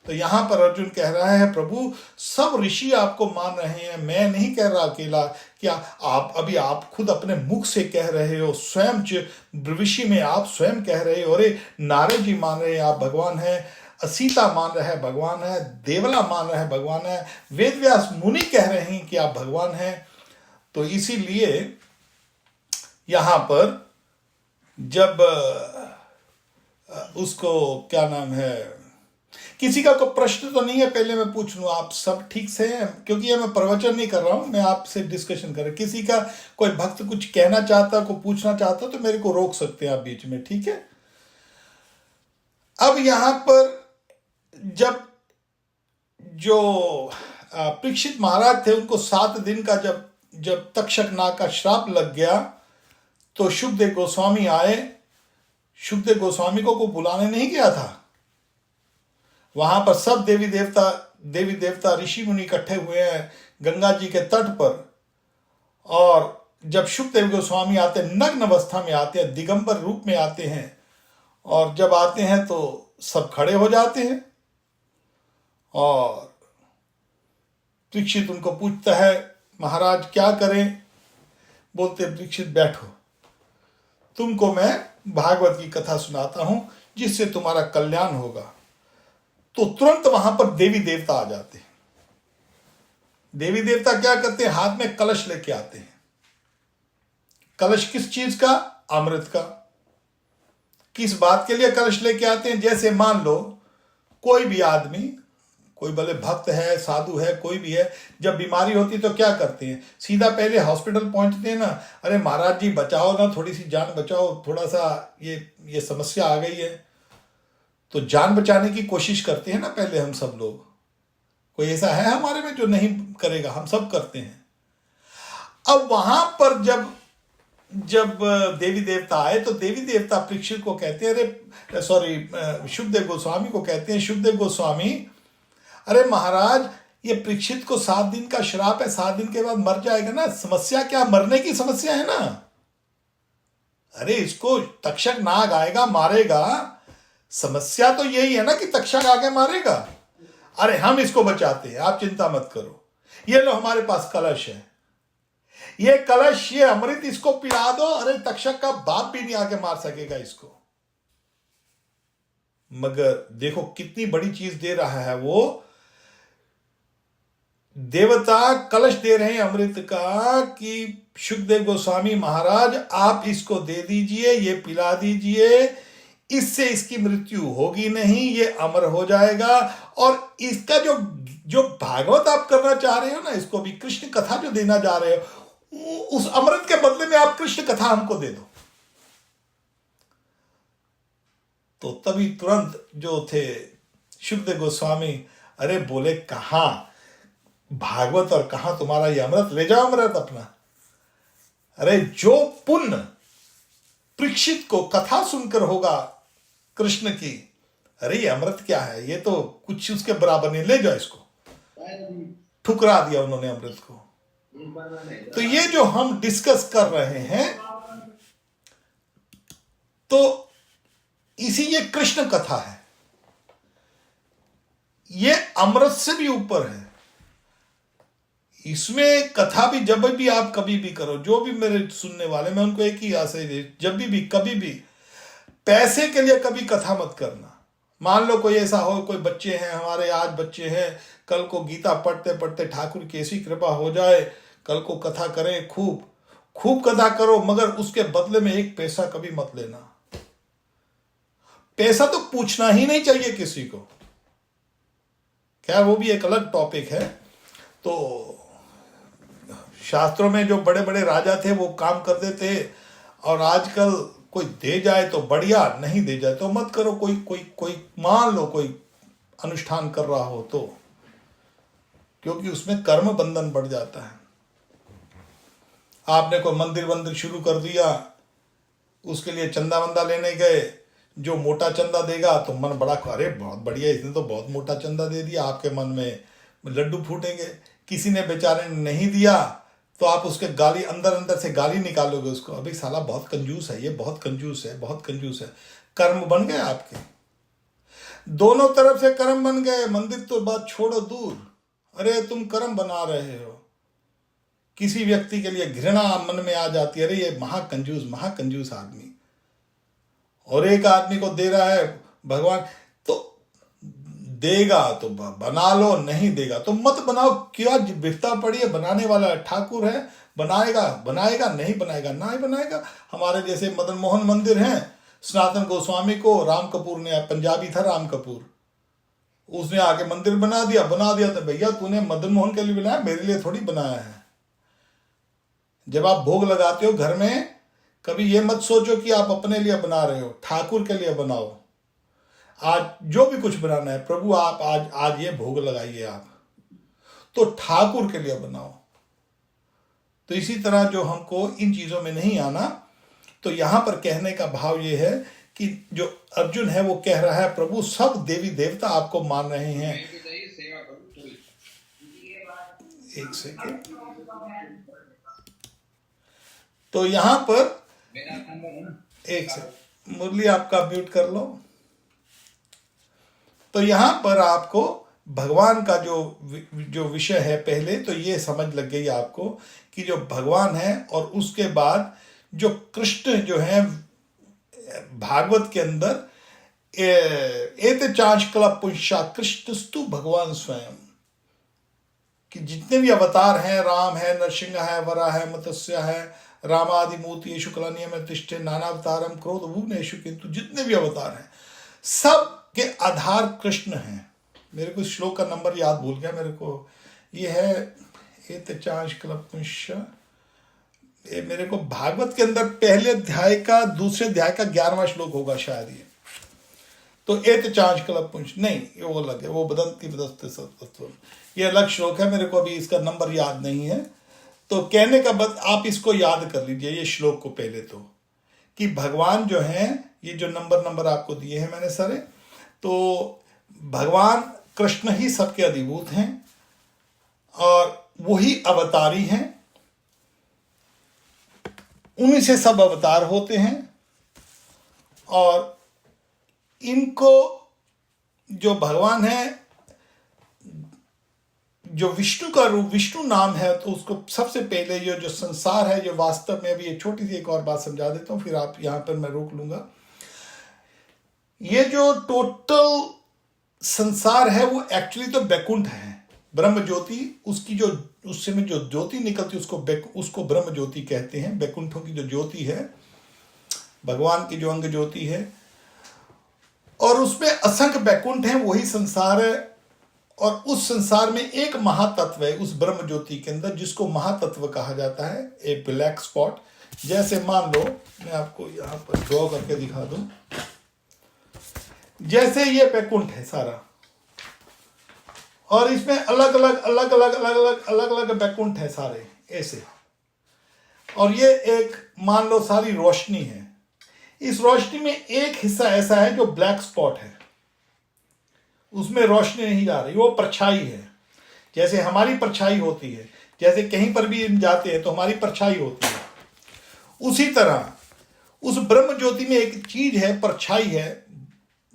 तो यहां पर अर्जुन कह रहा है प्रभु सब ऋषि आपको मान रहे हैं, मैं नहीं कह रहा अकेला। क्या आप खुद अपने मुख से कह रहे हो, स्वयं ऋषि में आप स्वयं कह रहे हो। अरे नारद जी मान रहे हैं आप भगवान है, असीता मान रहा है भगवान है, देवला मान रहा है भगवान है, वेद व्यास मुनि कह रहे हैं कि आप भगवान हैं। तो इसीलिए यहां पर जब उसको क्या नाम है, किसी का कोई प्रश्न तो नहीं है? पहले मैं पूछ लूं, आप सब ठीक से हैं? क्योंकि ये मैं प्रवचन नहीं कर रहा हूं, मैं आपसे डिस्कशन कर रहा हूं। किसी का कोई भक्त कुछ कहना चाहता, को पूछना चाहता तो मेरे को रोक सकते हैं आप बीच में, ठीक है? अब यहां पर जब जो परीक्षित महाराज थे उनको 7 दिन का जब तक्षक नाग का श्राप लग गया तो शुकदेव गोस्वामी आए। शुकदेव गोस्वामी को बुलाने नहीं गया था, वहां पर सब देवी देवता ऋषि मुनि इकट्ठे हुए हैं गंगा जी के तट पर। और जब शुकदेव गोस्वामी आते हैं, नग्न अवस्था में आते हैं, दिगंबर रूप में आते हैं, और जब आते हैं तो सब खड़े हो जाते हैं। और परीक्षित उनको पूछता है महाराज क्या करें? बोलते परीक्षित बैठो, तुमको मैं भागवत की कथा सुनाता हूं जिससे तुम्हारा कल्याण होगा। तो तुरंत वहां पर देवी देवता आ जाते हैं। देवी देवता क्या करते हैं? हाथ में कलश लेके आते हैं। कलश किस चीज का? अमृत का। किस बात के लिए कलश लेके आते हैं? जैसे मान लो कोई भी आदमी, कोई भले भक्त है, साधु है, कोई भी है, जब बीमारी होती है तो क्या करते हैं? सीधा पहले हॉस्पिटल पहुंचते हैं ना, अरे महाराज जी बचाओ ना, थोड़ी सी जान बचाओ, थोड़ा सा ये समस्या आ गई है। तो जान बचाने की कोशिश करते हैं ना पहले हम सब लोग। कोई ऐसा है हमारे में जो नहीं करेगा? हम सब करते हैं। अब वहां पर जब देवी देवता आए तो देवी देवता परीक्षित को कहते हैं, अरे सॉरी, शुकदेव गोस्वामी को कहते हैं, शुकदेव गोस्वामी अरे महाराज ये परीक्षित को 7 दिन का श्राप है, 7 दिन के बाद मर जाएगा ना। समस्या क्या? मरने की समस्या है ना। अरे इसको तक्षक नाग आएगा मारेगा, समस्या तो यही है ना कि तक्षक आगे मारेगा। अरे हम इसको बचाते हैं, आप चिंता मत करो। ये लो हमारे पास कलश है, ये कलश, ये अमृत, इसको पिला दो। अरे तक्षक का बाप भी नहीं आके मार सकेगा इसको। मगर देखो कितनी बड़ी चीज दे रहा है वो। देवता कलश दे रहे हैं अमृत का कि शुकदेव गोस्वामी महाराज आप इसको दे दीजिए, ये पिला दीजिए, इससे इसकी मृत्यु होगी नहीं, ये अमर हो जाएगा। और इसका जो जो भागवत आप करना चाह रहे हो ना, इसको भी कृष्ण कथा जो देना जा रहे हो, उस अमृत के बदले में आप कृष्ण कथा हमको दे दो। तो तभी तुरंत जो थे शुकदेव गोस्वामी, अरे बोले कहां भागवत और कहां तुम्हारा ये अमृत, ले जाओ अमृत अपना। अरे जो पुण्य परीक्षित को कथा सुनकर होगा कृष्ण की, अरे ये अमृत क्या है, ये तो कुछ उसके बराबर नहीं, ले जाओ इसको। ठुकरा दिया उन्होंने अमृत को। तो ये जो हम डिस्कस कर रहे हैं, तो इसी ये कृष्ण कथा है, ये अमृत से भी ऊपर है। इसमें कथा भी जब भी आप कभी भी करो, जो भी मेरे सुनने वाले, मैं उनको एक ही आशय दे, जब भी कभी भी पैसे के लिए कभी कथा मत करना। मान लो कोई ऐसा हो, कोई बच्चे हैं हमारे, आज बच्चे हैं, कल को गीता पढ़ते पढ़ते ठाकुर की ऐसी कृपा हो जाए, कल को कथा करें, खूब खूब कथा करो, मगर उसके बदले में एक पैसा कभी मत लेना। पैसा तो पूछना ही नहीं चाहिए किसी को, क्या वो भी एक अलग टॉपिक है। तो शास्त्रों में जो बड़े बड़े राजा थे वो काम करते थे, और आजकल कोई दे जाए तो बढ़िया, नहीं दे जाए तो मत करो। कोई कोई कोई मान लो कोई अनुष्ठान कर रहा हो तो, क्योंकि उसमें कर्म बंधन बढ़ जाता है। आपने कोई मंदिर शुरू कर दिया, उसके लिए चंदा वंदा लेने गए, जो मोटा चंदा देगा तो मन बड़ा, अरे बहुत बढ़िया, इसने तो बहुत मोटा चंदा दे दिया, आपके मन में लड्डू फूटेंगे। किसी ने बेचारे ने नहीं दिया तो आप उसके गाली, अंदर से गाली निकालोगे उसको, अभी साला बहुत कंजूस है, ये बहुत कंजूस है, बहुत कंजूस है। कर्म बन गए आपके, दोनों तरफ से कर्म बन गए। मंदिर तो बात छोड़ो दूर, अरे तुम कर्म बना रहे हो। किसी व्यक्ति के लिए घृणा मन में आ जाती है, अरे ये महाकंजूस आदमी, और एक आदमी को दे रहा है भगवान, तो देगा तो बना लो, नहीं देगा तो मत बनाओ। क्या विपता पड़ी है, बनाने वाला ठाकुर है, बनाएगा नहीं बनाएगा। हमारे जैसे मदन मोहन मंदिर हैं, सनातन गोस्वामी को राम कपूर ने, पंजाबी था राम कपूर, उसने आके मंदिर बना दिया। तो भैया तूने मदन मोहन के लिए बनाया, मेरे लिए थोड़ी बनाया है। जब आप भोग लगाते हो घर में, कभी ये मत सोचो कि आप अपने लिए बना रहे हो, ठाकुर के लिए बनाओ। आज जो भी कुछ बनाना है, प्रभु आप आज ये भोग लगाइए, आप तो ठाकुर के लिए बनाओ। तो इसी तरह जो हमको इन चीजों में नहीं आना, तो यहां पर कहने का भाव ये है कि जो अर्जुन है वो कह रहा है, प्रभु सब देवी देवता आपको मान रहे हैं। एक सेकेंड, तो यहां पर एक सेकेंड, मुरली आपका म्यूट कर लो। तो यहां पर आपको भगवान का जो विषय है, पहले तो ये समझ लग गई आपको कि जो भगवान है, और उसके बाद जो कृष्ण जो है भागवत के अंदर, एत चांचकला पुंसा कृष्णस्तु भगवान स्वयं, कि जितने भी अवतार हैं, राम है, नरसिंह है, वरा है, मत्स्य है, रामादि मूर्ति येषु कला नियम तिष्ठे नानावतारम क्रोध भुवनेषु, किंतु जितने भी अवतार हैं सब के आधार कृष्ण हैं। मेरे को श्लोक का नंबर याद भूल गया मेरे को, ये है एत चांचकला पुंसा, ये मेरे को भागवत के अंदर पहले अध्याय का, दूसरे अध्याय का 11वां श्लोक होगा शायद ये। तो एत चांचकला पुंस नहीं, वो अलग है, वो बदंती बदस्ते सत्व, ये अलग श्लोक है, मेरे को अभी इसका नंबर याद नहीं है। तो कहने का बस आप इसको याद कर लीजिए, ये श्लोक को पहले तो, कि भगवान जो हैं, ये जो नंबर आपको दिए हैं मैंने सारे, तो भगवान कृष्ण ही सबके अधिभूत हैं और वही अवतारी हैं, उन्हीं से सब अवतार होते हैं। और इनको जो भगवान है, जो विष्णु का रूप, विष्णु नाम है, तो उसको सबसे पहले ये जो संसार है, जो वास्तव में, अभी एक छोटी सी एक और बात समझा देता हूं, फिर आप यहां पर मैं रोक लूंगा। ये जो टोटल संसार है वो एक्चुअली तो बैकुंठ है, ब्रह्म ज्योति, उसकी जो उससे में जो ज्योति निकलती उसको ब्रह्म ज्योति कहते हैं। बैकुंठों की जो ज्योति है, भगवान की जो अंग ज्योति है, और उसमें असंख्य बैकुंठ हैं, वही संसार है। और उस संसार में एक महातत्व है उस ब्रह्म ज्योति के अंदर, जिसको महातत्व कहा जाता है, एक ब्लैक स्पॉट। जैसे मान लो, मैं आपको यहां पर ड्रॉ करके दिखा दूं, जैसे ये बैकुंठ है सारा, और इसमें अलग अलग बैकुंठ है सारे ऐसे, और ये एक मान लो सारी रोशनी है। इस रोशनी में एक हिस्सा ऐसा है जो ब्लैक स्पॉट है, उसमें रोशनी नहीं जा रही, वो परछाई है। जैसे हमारी परछाई होती है, जैसे कहीं पर भी हम जाते हैं तो हमारी परछाई होती है, उसी तरह उस ब्रह्म ज्योति में एक चीज है, परछाई है,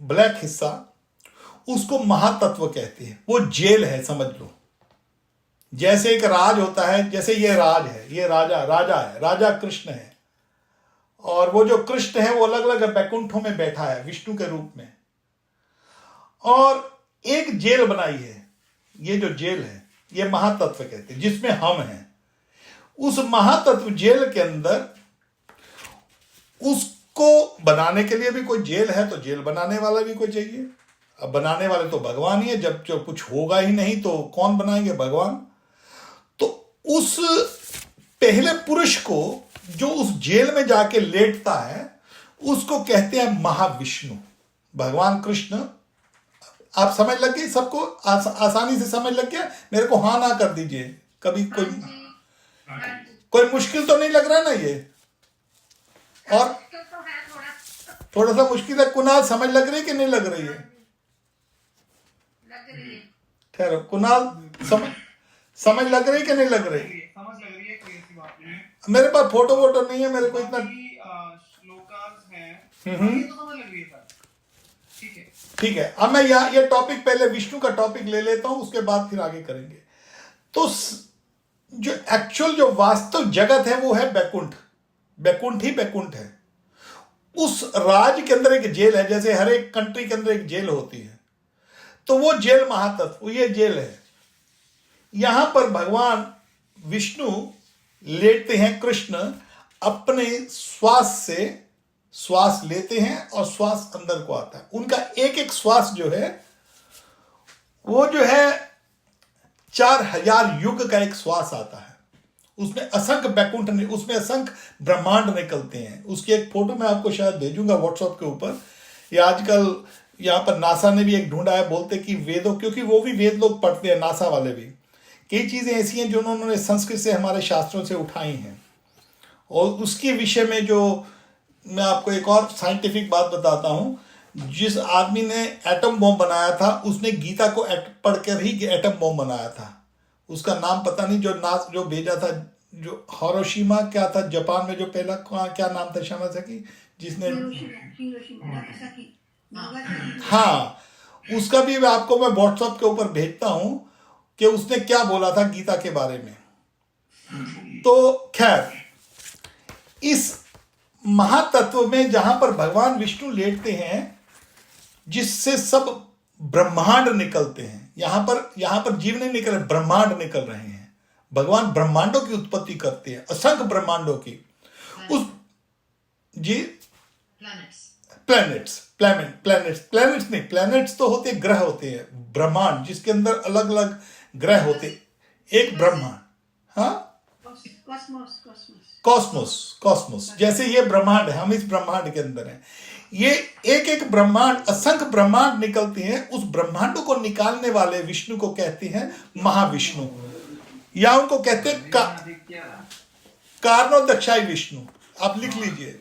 ब्लैक हिस्सा, उसको महातत्व कहते हैं। वो जेल है, समझ लो। जैसे एक राज होता है, जैसे ये राज है, ये राजा है, राजा कृष्ण है, और वो जो कृष्ण है वो अलग अलग बैकुंठों में बैठा है विष्णु के रूप में, और एक जेल बनाई है। ये जो जेल है ये महातत्व कहते हैं, जिसमें हम हैं। उस महातत्व जेल के अंदर, उसको बनाने के लिए भी कोई जेल है, तो जेल बनाने वाला भी कोई चाहिए। अब बनाने वाले तो भगवान ही है, जब जो कुछ होगा ही नहीं तो कौन बनाएंगे? भगवान। तो उस पहले पुरुष को जो उस जेल में जाके लेटता है, उसको कहते हैं महाविष्णु, भगवान कृष्ण। आप समझ लग गई सबको? आसानी से समझ लग गया? मेरे को हाँ ना कर दीजिए कभी। कोई मुश्किल तो नहीं लग रहा है ना ये? और थोड़ा सा मुश्किल है। कुणाल समझ लग रही है कि नहीं लग रही है? ठहरो, कुणाल समझ लग रही है कि नहीं लग रही? समझ लग रही है, कोई ऐसी बात नहीं है। मेरे पास फोटो वोटो नहीं है, मेरे को इतना श्लोकास हैं, ये तो समझ लग रही है सर। ठीक है, ठीक है। अब मैं ये टॉपिक पहले विष्णु का टॉपिक ले लेता हूं, उसके बाद फिर आगे करेंगे। तो जो एक्चुअल जो वास्तव जगत है वो है बैकुंठ। बैकुंठ ही बैकुंठ है। उस राज के अंदर एक जेल है, जैसे हर एक कंट्री के अंदर एक जेल होती है, तो वो जेल महातत्व, ये जेल है। यहां पर भगवान विष्णु लेटते हैं, कृष्ण अपने श्वास से श्वास लेते हैं और श्वास अंदर को आता है। उनका एक एक श्वास जो है वो जो है 4000 युग का एक श्वास आता है। उसमें असंख्य बैकुंठ, उसमें असंख्य ब्रह्मांड निकलते हैं। उसकी एक फोटो मैं आपको शायद भेजूंगा व्हाट्सएप के ऊपर। ये आजकल यहाँ पर नासा ने भी एक ढूंढा है, बोलते कि वेदों, क्योंकि वो भी वेद लोग पढ़ते हैं, नासा वाले भी। कई चीज़ें ऐसी हैं जो उन्होंने संस्कृत से, हमारे शास्त्रों से उठाई हैं। और उसके विषय में जो मैं आपको एक और साइंटिफिक बात बताता हूं, जिस आदमी ने एटम बॉम्ब बनाया था, उसने गीता को पढ़कर ही एटम बॉम्ब बनाया था। उसका नाम पता नहीं, जो भेजा था, जो हिरोशिमा क्या था जापान में, जो पहला क्या नाम था श्यामा सखी, जिसने, हाँ, उसका भी आपको मैं व्हाट्सएप के ऊपर भेजता हूं कि उसने क्या बोला था गीता के बारे में। तो खैर, इस महातत्व में जहां पर भगवान विष्णु लेटते हैं, जिससे सब ब्रह्मांड निकलते हैं, यहां पर जीव नहीं निकल रहे, ब्रह्मांड निकल रहे हैं। भगवान ब्रह्मांडों की उत्पत्ति करते हैं, असंख्य ब्रह्मांडों की। उस जी प्लैनेट्स नहीं, प्लैनेट्स तो होते ग्रह होते हैं, ब्रह्मांड जिसके अंदर अलग अलग ग्रह होते, एक ब्रह्मांड, हाँ, कॉस्मोस। जैसे ये ब्रह्मांड है, हम इस ब्रह्मांड के अंदर हैं। ये एक एक ब्रह्मांड, असंख्य ब्रह्मांड निकलते हैं। उस ब्रह्मांडों को निकालने वाले विष्णु को कहते हैं महाविष्णु, या उनको कहते हैं कारणोदक्षाई विष्णु। आप लिख लीजिए,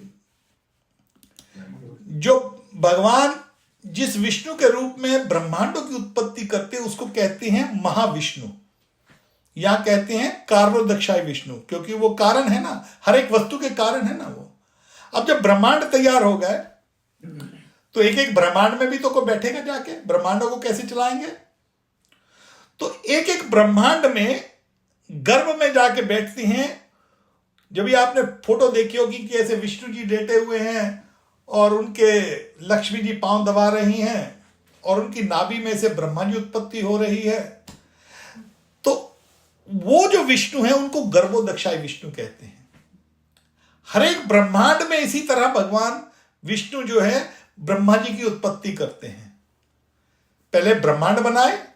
जो भगवान जिस विष्णु के रूप में ब्रह्मांडों की उत्पत्ति करते हैं, उसको कहते हैं महाविष्णु, या कहते हैं कारणोदक्षाई विष्णु, क्योंकि वो कारण है ना, हर एक वस्तु के कारण है ना वो। अब जब ब्रह्मांड तैयार हो गए, तो एक एक ब्रह्मांड में भी तो कोई बैठेगा जाके, ब्रह्मांडों को कैसे चलाएंगे? तो एक एक ब्रह्मांड में गर्भ में जाके बैठते हैं। जब भी आपने फोटो देखी होगी कि ऐसे विष्णु जी लेटे हुए हैं और उनके लक्ष्मी जी पांव दबा रही हैं और उनकी नाभि में से ब्रह्मा जी उत्पत्ति हो रही है, तो वो जो विष्णु है उनको गर्भोदक्षाई विष्णु कहते हैं। हर एक ब्रह्मांड में इसी तरह भगवान विष्णु जो है ब्रह्मा जी की उत्पत्ति करते हैं। पहले ब्रह्मांड बनाए,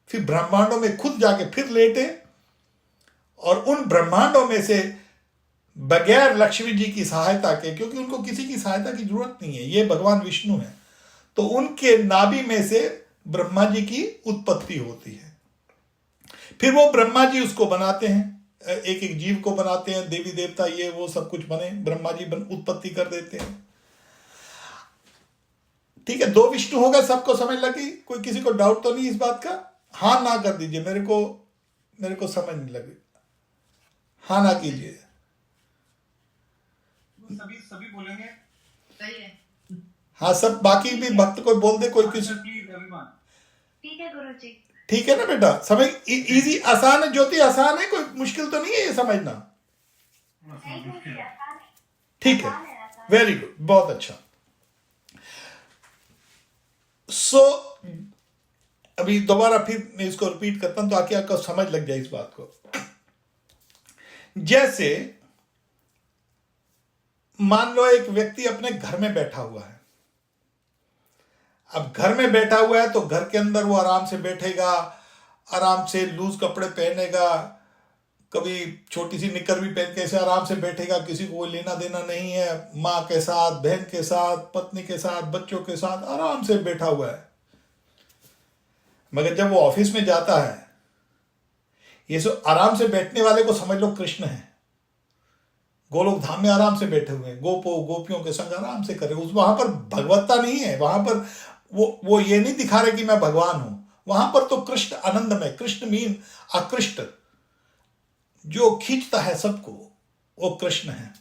फिर ब्रह्मांडों में खुद जाके फिर लेटे, और उन ब्रह्मांडों में से बगैर लक्ष्मी जी की सहायता के, क्योंकि उनको किसी की सहायता की जरूरत नहीं है, ये भगवान विष्णु है, तो उनके नाभि में से ब्रह्मा जी की उत्पत्ति होती है। फिर वो ब्रह्मा जी उसको बनाते हैं, एक एक जीव को बनाते हैं, देवी देवता ये वो सब कुछ बने, ब्रह्मा जी उत्पत्ति कर देते हैं। ठीक है, दो विष्णु हो गए, सबको समझ लगी? कोई किसी को डाउट तो नहीं इस बात का? हाँ ना कर दीजिए, मेरे को समझ नहीं लगी। हाँ ना कीजिए। सभी बोलेंगे सही है। हाँ, सब बाकी भी भक्त कोई बोल दे, कोई किसी। ठीक है गुरुजी। ठीक है ना बेटा, समझ इजी, आसान है ज्योति, आसान है, कोई मुश्किल तो नहीं है ये समझना। ठीक है, वेरी गुड, बहुत अच्छा। सो अभी दोबारा फिर मैं इसको रिपीट करता हूं ताकि आपको समझ लग जाए इस बात को। जैसे मान लो एक व्यक्ति अपने घर में बैठा हुआ है। अब घर में बैठा हुआ है तो घर के अंदर वो आराम से बैठेगा, आराम से लूज कपड़े पहनेगा, कभी छोटी सी निकर भी पहन के ऐसे आराम से बैठेगा, किसी को कोई लेना देना नहीं है, माँ के साथ, बहन के साथ, पत्नी के साथ, बच्चों के साथ आराम से बैठा हुआ है। मगर जब वो ऑफिस में जाता है, ये सब आराम से बैठने वाले को समझ लो कृष्ण है, गोलोक धाम में आराम से बैठे हुए हैं, गोपियों के संग आराम से करे। उस वहां पर भगवत्ता नहीं है, वहां पर वो ये नहीं दिखा रहे कि मैं भगवान हूं, वहां पर तो कृष्ण आनंदमय, कृष्ण मीन आकृष्ट, जो खींचता है सबको, वो कृष्ण है।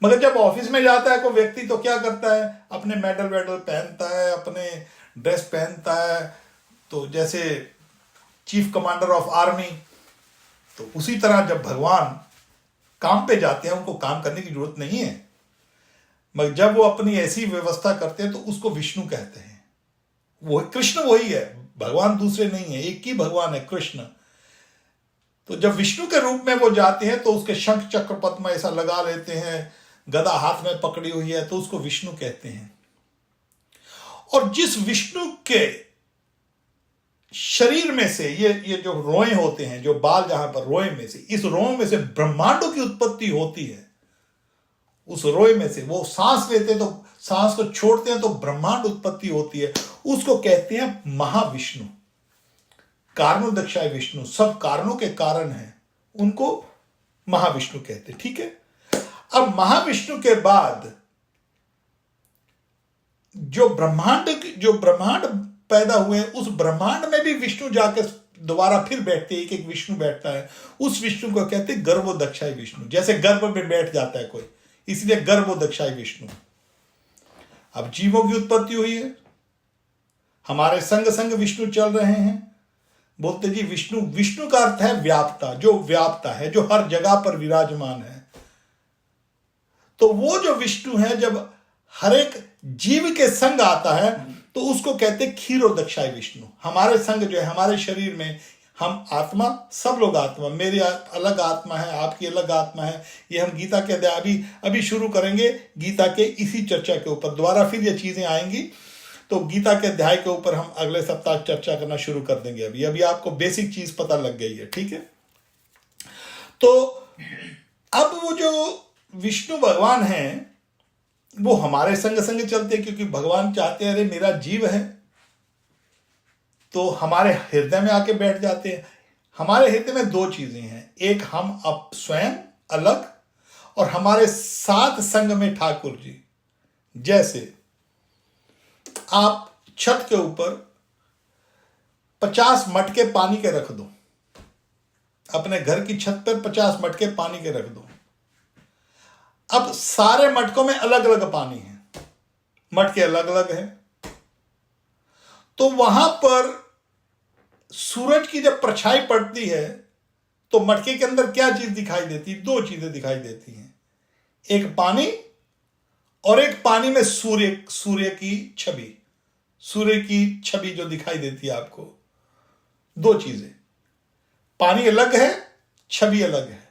मगर जब ऑफिस में जाता है कोई व्यक्ति तो क्या करता है, अपने मेडल वेडल पहनता है, अपने ड्रेस पहनता है, तो जैसे चीफ कमांडर ऑफ आर्मी। तो उसी तरह जब भगवान काम पे जाते हैं, उनको काम करने की जरूरत नहीं है, मगर जब वो अपनी ऐसी व्यवस्था करते हैं तो उसको विष्णु कहते हैं। वो कृष्ण वही है, भगवान दूसरे नहीं है, एक ही भगवान है कृष्ण। तो जब विष्णु के रूप में वो जाते हैं तो उसके शंख चक्र पद्म ऐसा लगा लेते हैं, गदा हाथ में पकड़ी हुई है, तो उसको विष्णु कहते हैं। और जिस विष्णु के शरीर में से ये जो रोए होते हैं, जो बाल जहां पर रोए में से, इस रोए में से ब्रह्मांडों की उत्पत्ति होती है। उस रोए में से वो सांस लेते हैं तो सांस को छोड़ते हैं तो ब्रह्मांड उत्पत्ति होती है, उसको कहते हैं महाविष्णु, कारणोदक्षाय विष्णु, सब कारणों के कारण हैं, उनको महाविष्णु कहते हैं। ठीक है, अब महाविष्णु के बाद जो ब्रह्मांड पैदा हुए, उस ब्रह्मांड में भी विष्णु जाकर दोबारा फिर बैठते, एक एक विष्णु बैठता है, उस विष्णु को कहते हैं गर्भोदक्षाय विष्णु। जैसे गर्भ में बैठ जाता है कोई, इसलिए गर्भोदक्षाय विष्णु। अब जीवों की उत्पत्ति हुई है, हमारे संग विष्णु चल रहे हैं, बोलते जी विष्णु का अर्थ है व्याप्ता, जो व्याप्ता है, जो हर जगह पर विराजमान है। तो वो जो विष्णु है जब हर एक जीव के संग आता है तो उसको कहते हैं क्षीरोदक्षाय विष्णु। हमारे संग जो है, हमारे शरीर में हम आत्मा, सब लोग आत्मा, मेरी अलग आत्मा है, आपकी अलग आत्मा है, ये हम गीता के अध्याय अभी शुरू करेंगे, गीता के इसी चर्चा के ऊपर दोबारा फिर ये चीजें आएंगी, तो गीता के अध्याय के ऊपर हम अगले सप्ताह चर्चा करना शुरू कर देंगे। अभी आपको बेसिक चीज पता लग गई है। ठीक है, तो अब वो जो विष्णु भगवान हैं वो हमारे संग चलते हैं, क्योंकि भगवान चाहते हैं अरे मेरा जीव है, तो हमारे हृदय में आके बैठ जाते हैं। हमारे हृदय में दो चीजें हैं, एक हम अब स्वयं अलग, और हमारे साथ संग में ठाकुर जी। जैसे आप छत के ऊपर 50 मटके पानी के रख दो, अपने घर की छत पर 50 मटके पानी के रख दो। अब सारे मटकों में अलग अलग पानी है, मटके अलग अलग है, तो वहां पर सूरज की जब परछाई पड़ती है तो मटके के अंदर क्या चीज दिखाई देती है? दो चीजें दिखाई देती हैं, एक पानी और एक पानी में सूर्य की छवि जो दिखाई देती है आपको। दो चीजें, पानी अलग है, छवि अलग है।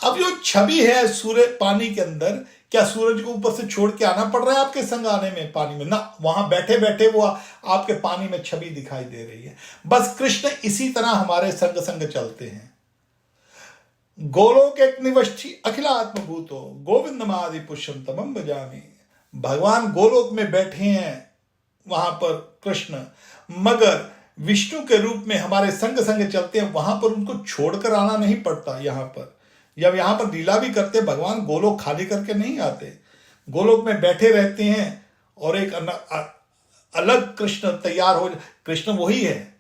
अब जो छवि है सूर्य पानी के अंदर, क्या सूरज को ऊपर से छोड़ के आना पड़ रहा है आपके संग आने में पानी में? ना, वहां बैठे बैठे वो आपके पानी में छवि दिखाई दे रही है। बस कृष्ण इसी तरह हमारे संग संग चलते हैं। गोलोक एक निवष्टि अखिलात्मभूतो गोविंदमादि पुष्यम तमम भजामि। भगवान गोलोक में बैठे हैं वहां पर कृष्ण, मगर विष्णु के रूप में हमारे संग संग चलते हैं। वहां पर उनको छोड़कर आना नहीं पड़ता। यहां पर जब यहां पर लीला भी करते, भगवान गोलोक खाली करके नहीं आते, गोलोक में बैठे रहते हैं और एक अलग कृष्ण तैयार हो। कृष्ण वही है,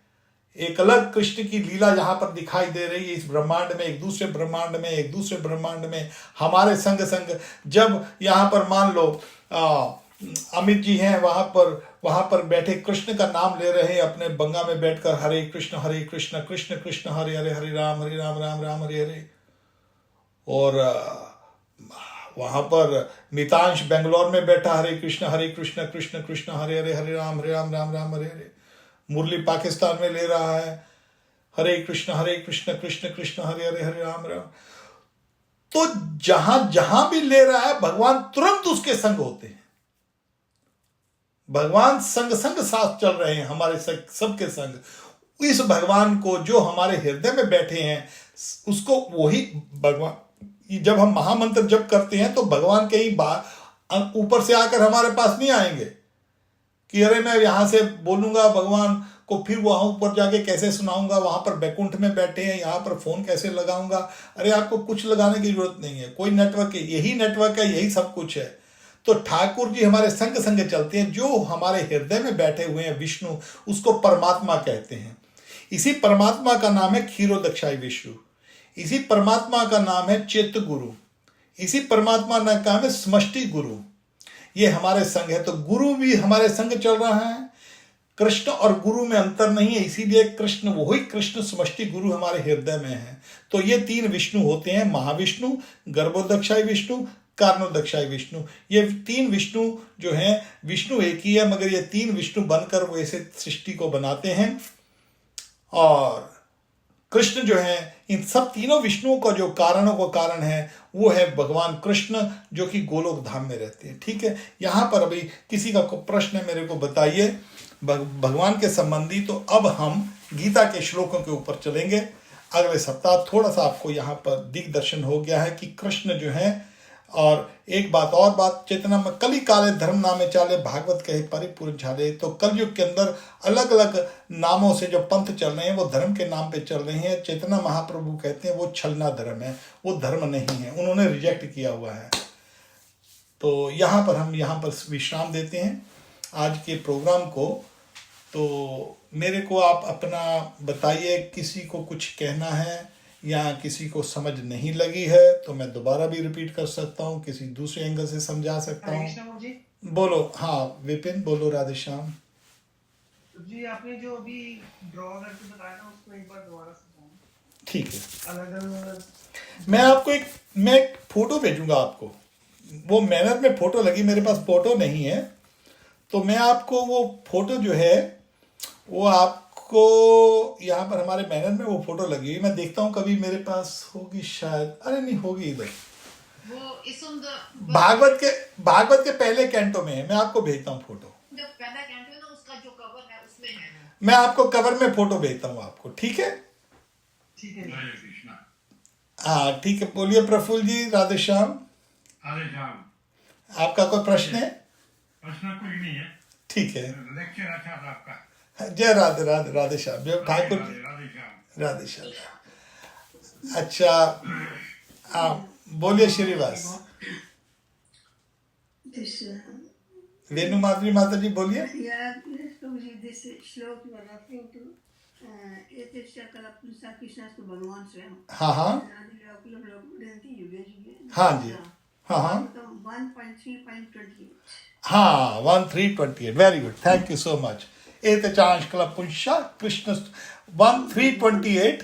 एक अलग कृष्ण की लीला यहां पर दिखाई दे रही है इस ब्रह्मांड में, एक दूसरे ब्रह्मांड में, एक दूसरे ब्रह्मांड में हमारे संग संग। जब यहां पर मान लो अमित जी हैं वहां पर बैठे कृष्ण का नाम ले रहे हैं अपने बंगा में बैठकर, हरे कृष्ण कृष्ण कृष्ण हरे हरे, हरे राम राम राम हरे हरे। और वहां पर मितांश बेंगलोर में बैठा, हरे कृष्ण कृष्ण कृष्ण हरे हरे, हरे राम राम राम हरे हरे। मुरली पाकिस्तान में ले रहा है, हरे कृष्ण कृष्ण कृष्ण हरे हरे, हरे राम राम। तो जहां जहां भी ले रहा है भगवान तुरंत उसके संग होते हैं। भगवान संग संग साथ चल रहे हैं हमारे सबके संग। इस भगवान को जो हमारे हृदय में बैठे हैं उसको वही भगवान, जब हम महामंत्र जप करते हैं तो भगवान कहीं ऊपर से आकर हमारे पास नहीं आएंगे कि अरे मैं यहां से बोलूंगा भगवान को, फिर वहां ऊपर जाके कैसे सुनाऊंगा, वहां पर बैकुंठ में बैठे हैं, यहां पर फोन कैसे लगाऊंगा। अरे आपको कुछ लगाने की जरूरत नहीं है, कोई नेटवर्क है, यही नेटवर्क है, यही सब कुछ है। तो ठाकुर जी हमारे संग संग चलते हैं। जो हमारे हृदय में बैठे हुए हैं विष्णु, उसको परमात्मा कहते हैं। इसी परमात्मा का नाम है क्षीरोदक्षाई विष्णु, इसी परमात्मा का नाम है चेत गुरु, इसी परमात्मा का नाम है समष्टि गुरु। ये हमारे संग है। तो गुरु भी हमारे संग चल रहा है। कृष्ण और गुरु में अंतर नहीं है, इसीलिए कृष्ण वही कृष्ण समष्टि गुरु हमारे हृदय में है। तो ये तीन विष्णु होते हैं, महाविष्णु, गर्भोदक्षाई विष्णु, कारणोदक्षाई विष्णु। ये तीन विष्णु जो हैं, विष्णु एक ही है मगर ये तीन विष्णु बनकर वो ऐसे सृष्टि को बनाते हैं। और कृष्ण जो है, इन सब तीनों विष्णुओं का जो कारणों का कारण है वो है भगवान कृष्ण, जो कि गोलोक धाम में रहते हैं। ठीक है, यहां पर अभी किसी का प्रश्न है मेरे को बताइए भगवान के संबंधी। तो अब हम गीता के श्लोकों के ऊपर चलेंगे अगले सप्ताह। थोड़ा सा आपको यहाँ पर दिग्दर्शन हो गया है कि कृष्ण जो है। और एक बात चेतना में कली काले धर्म नामे चाले, भागवत कहे परिपूर्ण झाले। तो कलयुग के अंदर अलग अलग नामों से जो पंथ चल रहे हैं वो धर्म के नाम पे चल रहे हैं। चेतना महाप्रभु कहते हैं वो छलना धर्म है, वो धर्म नहीं है, उन्होंने रिजेक्ट किया हुआ है। तो हम यहाँ पर विश्राम देते हैं आज के प्रोग्राम को। तो मेरे को आप अपना बताइए, किसी को कुछ कहना है या किसी को समझ नहीं लगी है तो मैं दोबारा भी रिपीट कर सकता हूँ, किसी दूसरे एंगल से समझा सकता हूँ। बोलो। हाँ विपिन बोलो। राधेश्याम जी, आपने जो अभी ड्रॉ करके बताया था उसको एक बार दोबारा समझाएं। ठीक है, अलग अलग मैं आपको एक फोटो भेजूंगा आपको। वो मैनर में फोटो लगी, मेरे पास फोटो नहीं है, तो मैं आपको वो फोटो जो है वो आपको यहाँ पर हमारे मैनर में वो फोटो लगी हुई, मैं देखता हूँ कभी मेरे पास होगी शायद। अरे नहीं होगी, इधर वो भागवत के पहले कैंटो में है। मैं आपको भेजता हूँ फोटो, जो पहला कैंटो है ना उसका जो कवर है उसमें है। मैं आपको कवर में फोटो भेजता हूँ आपको। ठीक है, ठीक है। हाँ ठीक है। बोलिए प्रफुल्ल जी। राधेश्याम। आपका कोई प्रश्न है? प्रश्न कुछ नहीं है। ठीक है, लेक्चर अच्छा था आपका। जय राधे राधे। राधेश्याम जय ठाकुर जी। राधेश्याम। अच्छा, आप बोलिए श्रीवास। वेणु माधुरी माता जी बोलिए। हाँ हाँ हाँ जी, हाँ हाँ हाँ 1328। Very good, thank you so much. एतचांश पुंसा कृष्ण 1328।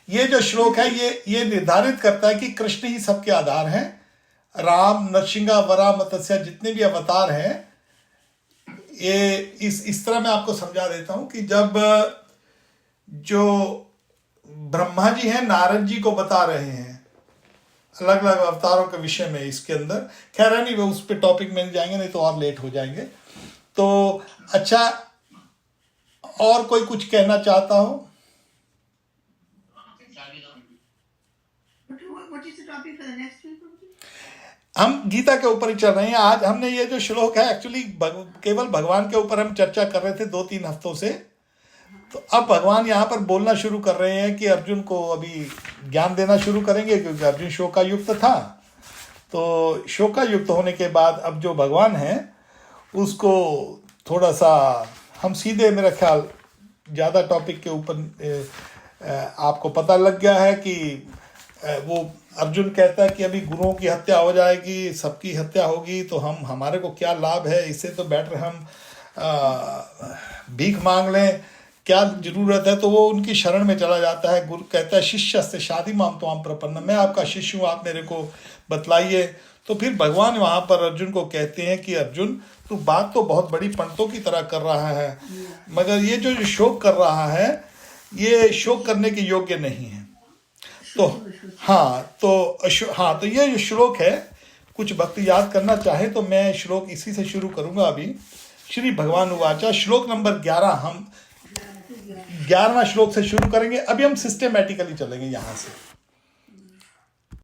ये जो श्लोक है ये निर्धारित करता है कि कृष्ण ही सबके आधार हैं। राम, नरसिंह, वरा, मत्स्य जितने भी अवतार हैं, ये इस तरह मैं आपको समझा देता हूं कि जब जो ब्रह्मा जी हैं नारद जी को बता रहे हैं, अलग अलग अवतारों के विषय में इसके अंदर। खैर नहीं, वो उस पर टॉपिक में नहीं जाएंगे, नहीं तो और लेट हो जाएंगे। तो अच्छा, और कोई कुछ कहना चाहता हो? What is the topic for the next week? हम गीता के ऊपर ही चल रहे हैं। आज हमने ये जो श्लोक है, एक्चुअली केवल भगवान के ऊपर हम चर्चा कर रहे थे 2-3 हफ्तों से। तो अब भगवान यहाँ पर बोलना शुरू कर रहे हैं कि अर्जुन को अभी ज्ञान देना शुरू करेंगे, क्योंकि अर्जुन शोकायुक्त था। तो शोकायुक्त होने के बाद अब जो भगवान है उसको थोड़ा सा हम सीधे, मेरा ख्याल ज़्यादा टॉपिक के ऊपर आपको पता लग गया है कि वो अर्जुन कहता है कि अभी गुरुओं की हत्या हो जाएगी, सबकी हत्या होगी, तो हमारे को क्या लाभ है, इससे तो बेटर हम भीख मांग लें, क्या जरूरत है। तो वो उनकी शरण में चला जाता है। गुरु कहता है शिष्य से शादी माम तो हम प्रपन्न, मैं आपका शिष्य हूँ, आप मेरे को बतलाइए। तो फिर भगवान वहाँ पर अर्जुन को कहते हैं कि अर्जुन, तू बात तो बहुत बड़ी पंडितों की तरह कर रहा है, मगर ये जो शोक कर रहा है, ये शोक करने के योग्य नहीं है। तो तो ये जो श्लोक है, कुछ भक्त याद करना चाहे तो मैं श्लोक इसी से शुरू करूंगा अभी। श्री भगवान उवाचा, श्लोक नंबर 11, हम 11वां श्लोक से शुरू करेंगे। अभी हम सिस्टेमेटिकली चलेंगे यहाँ से।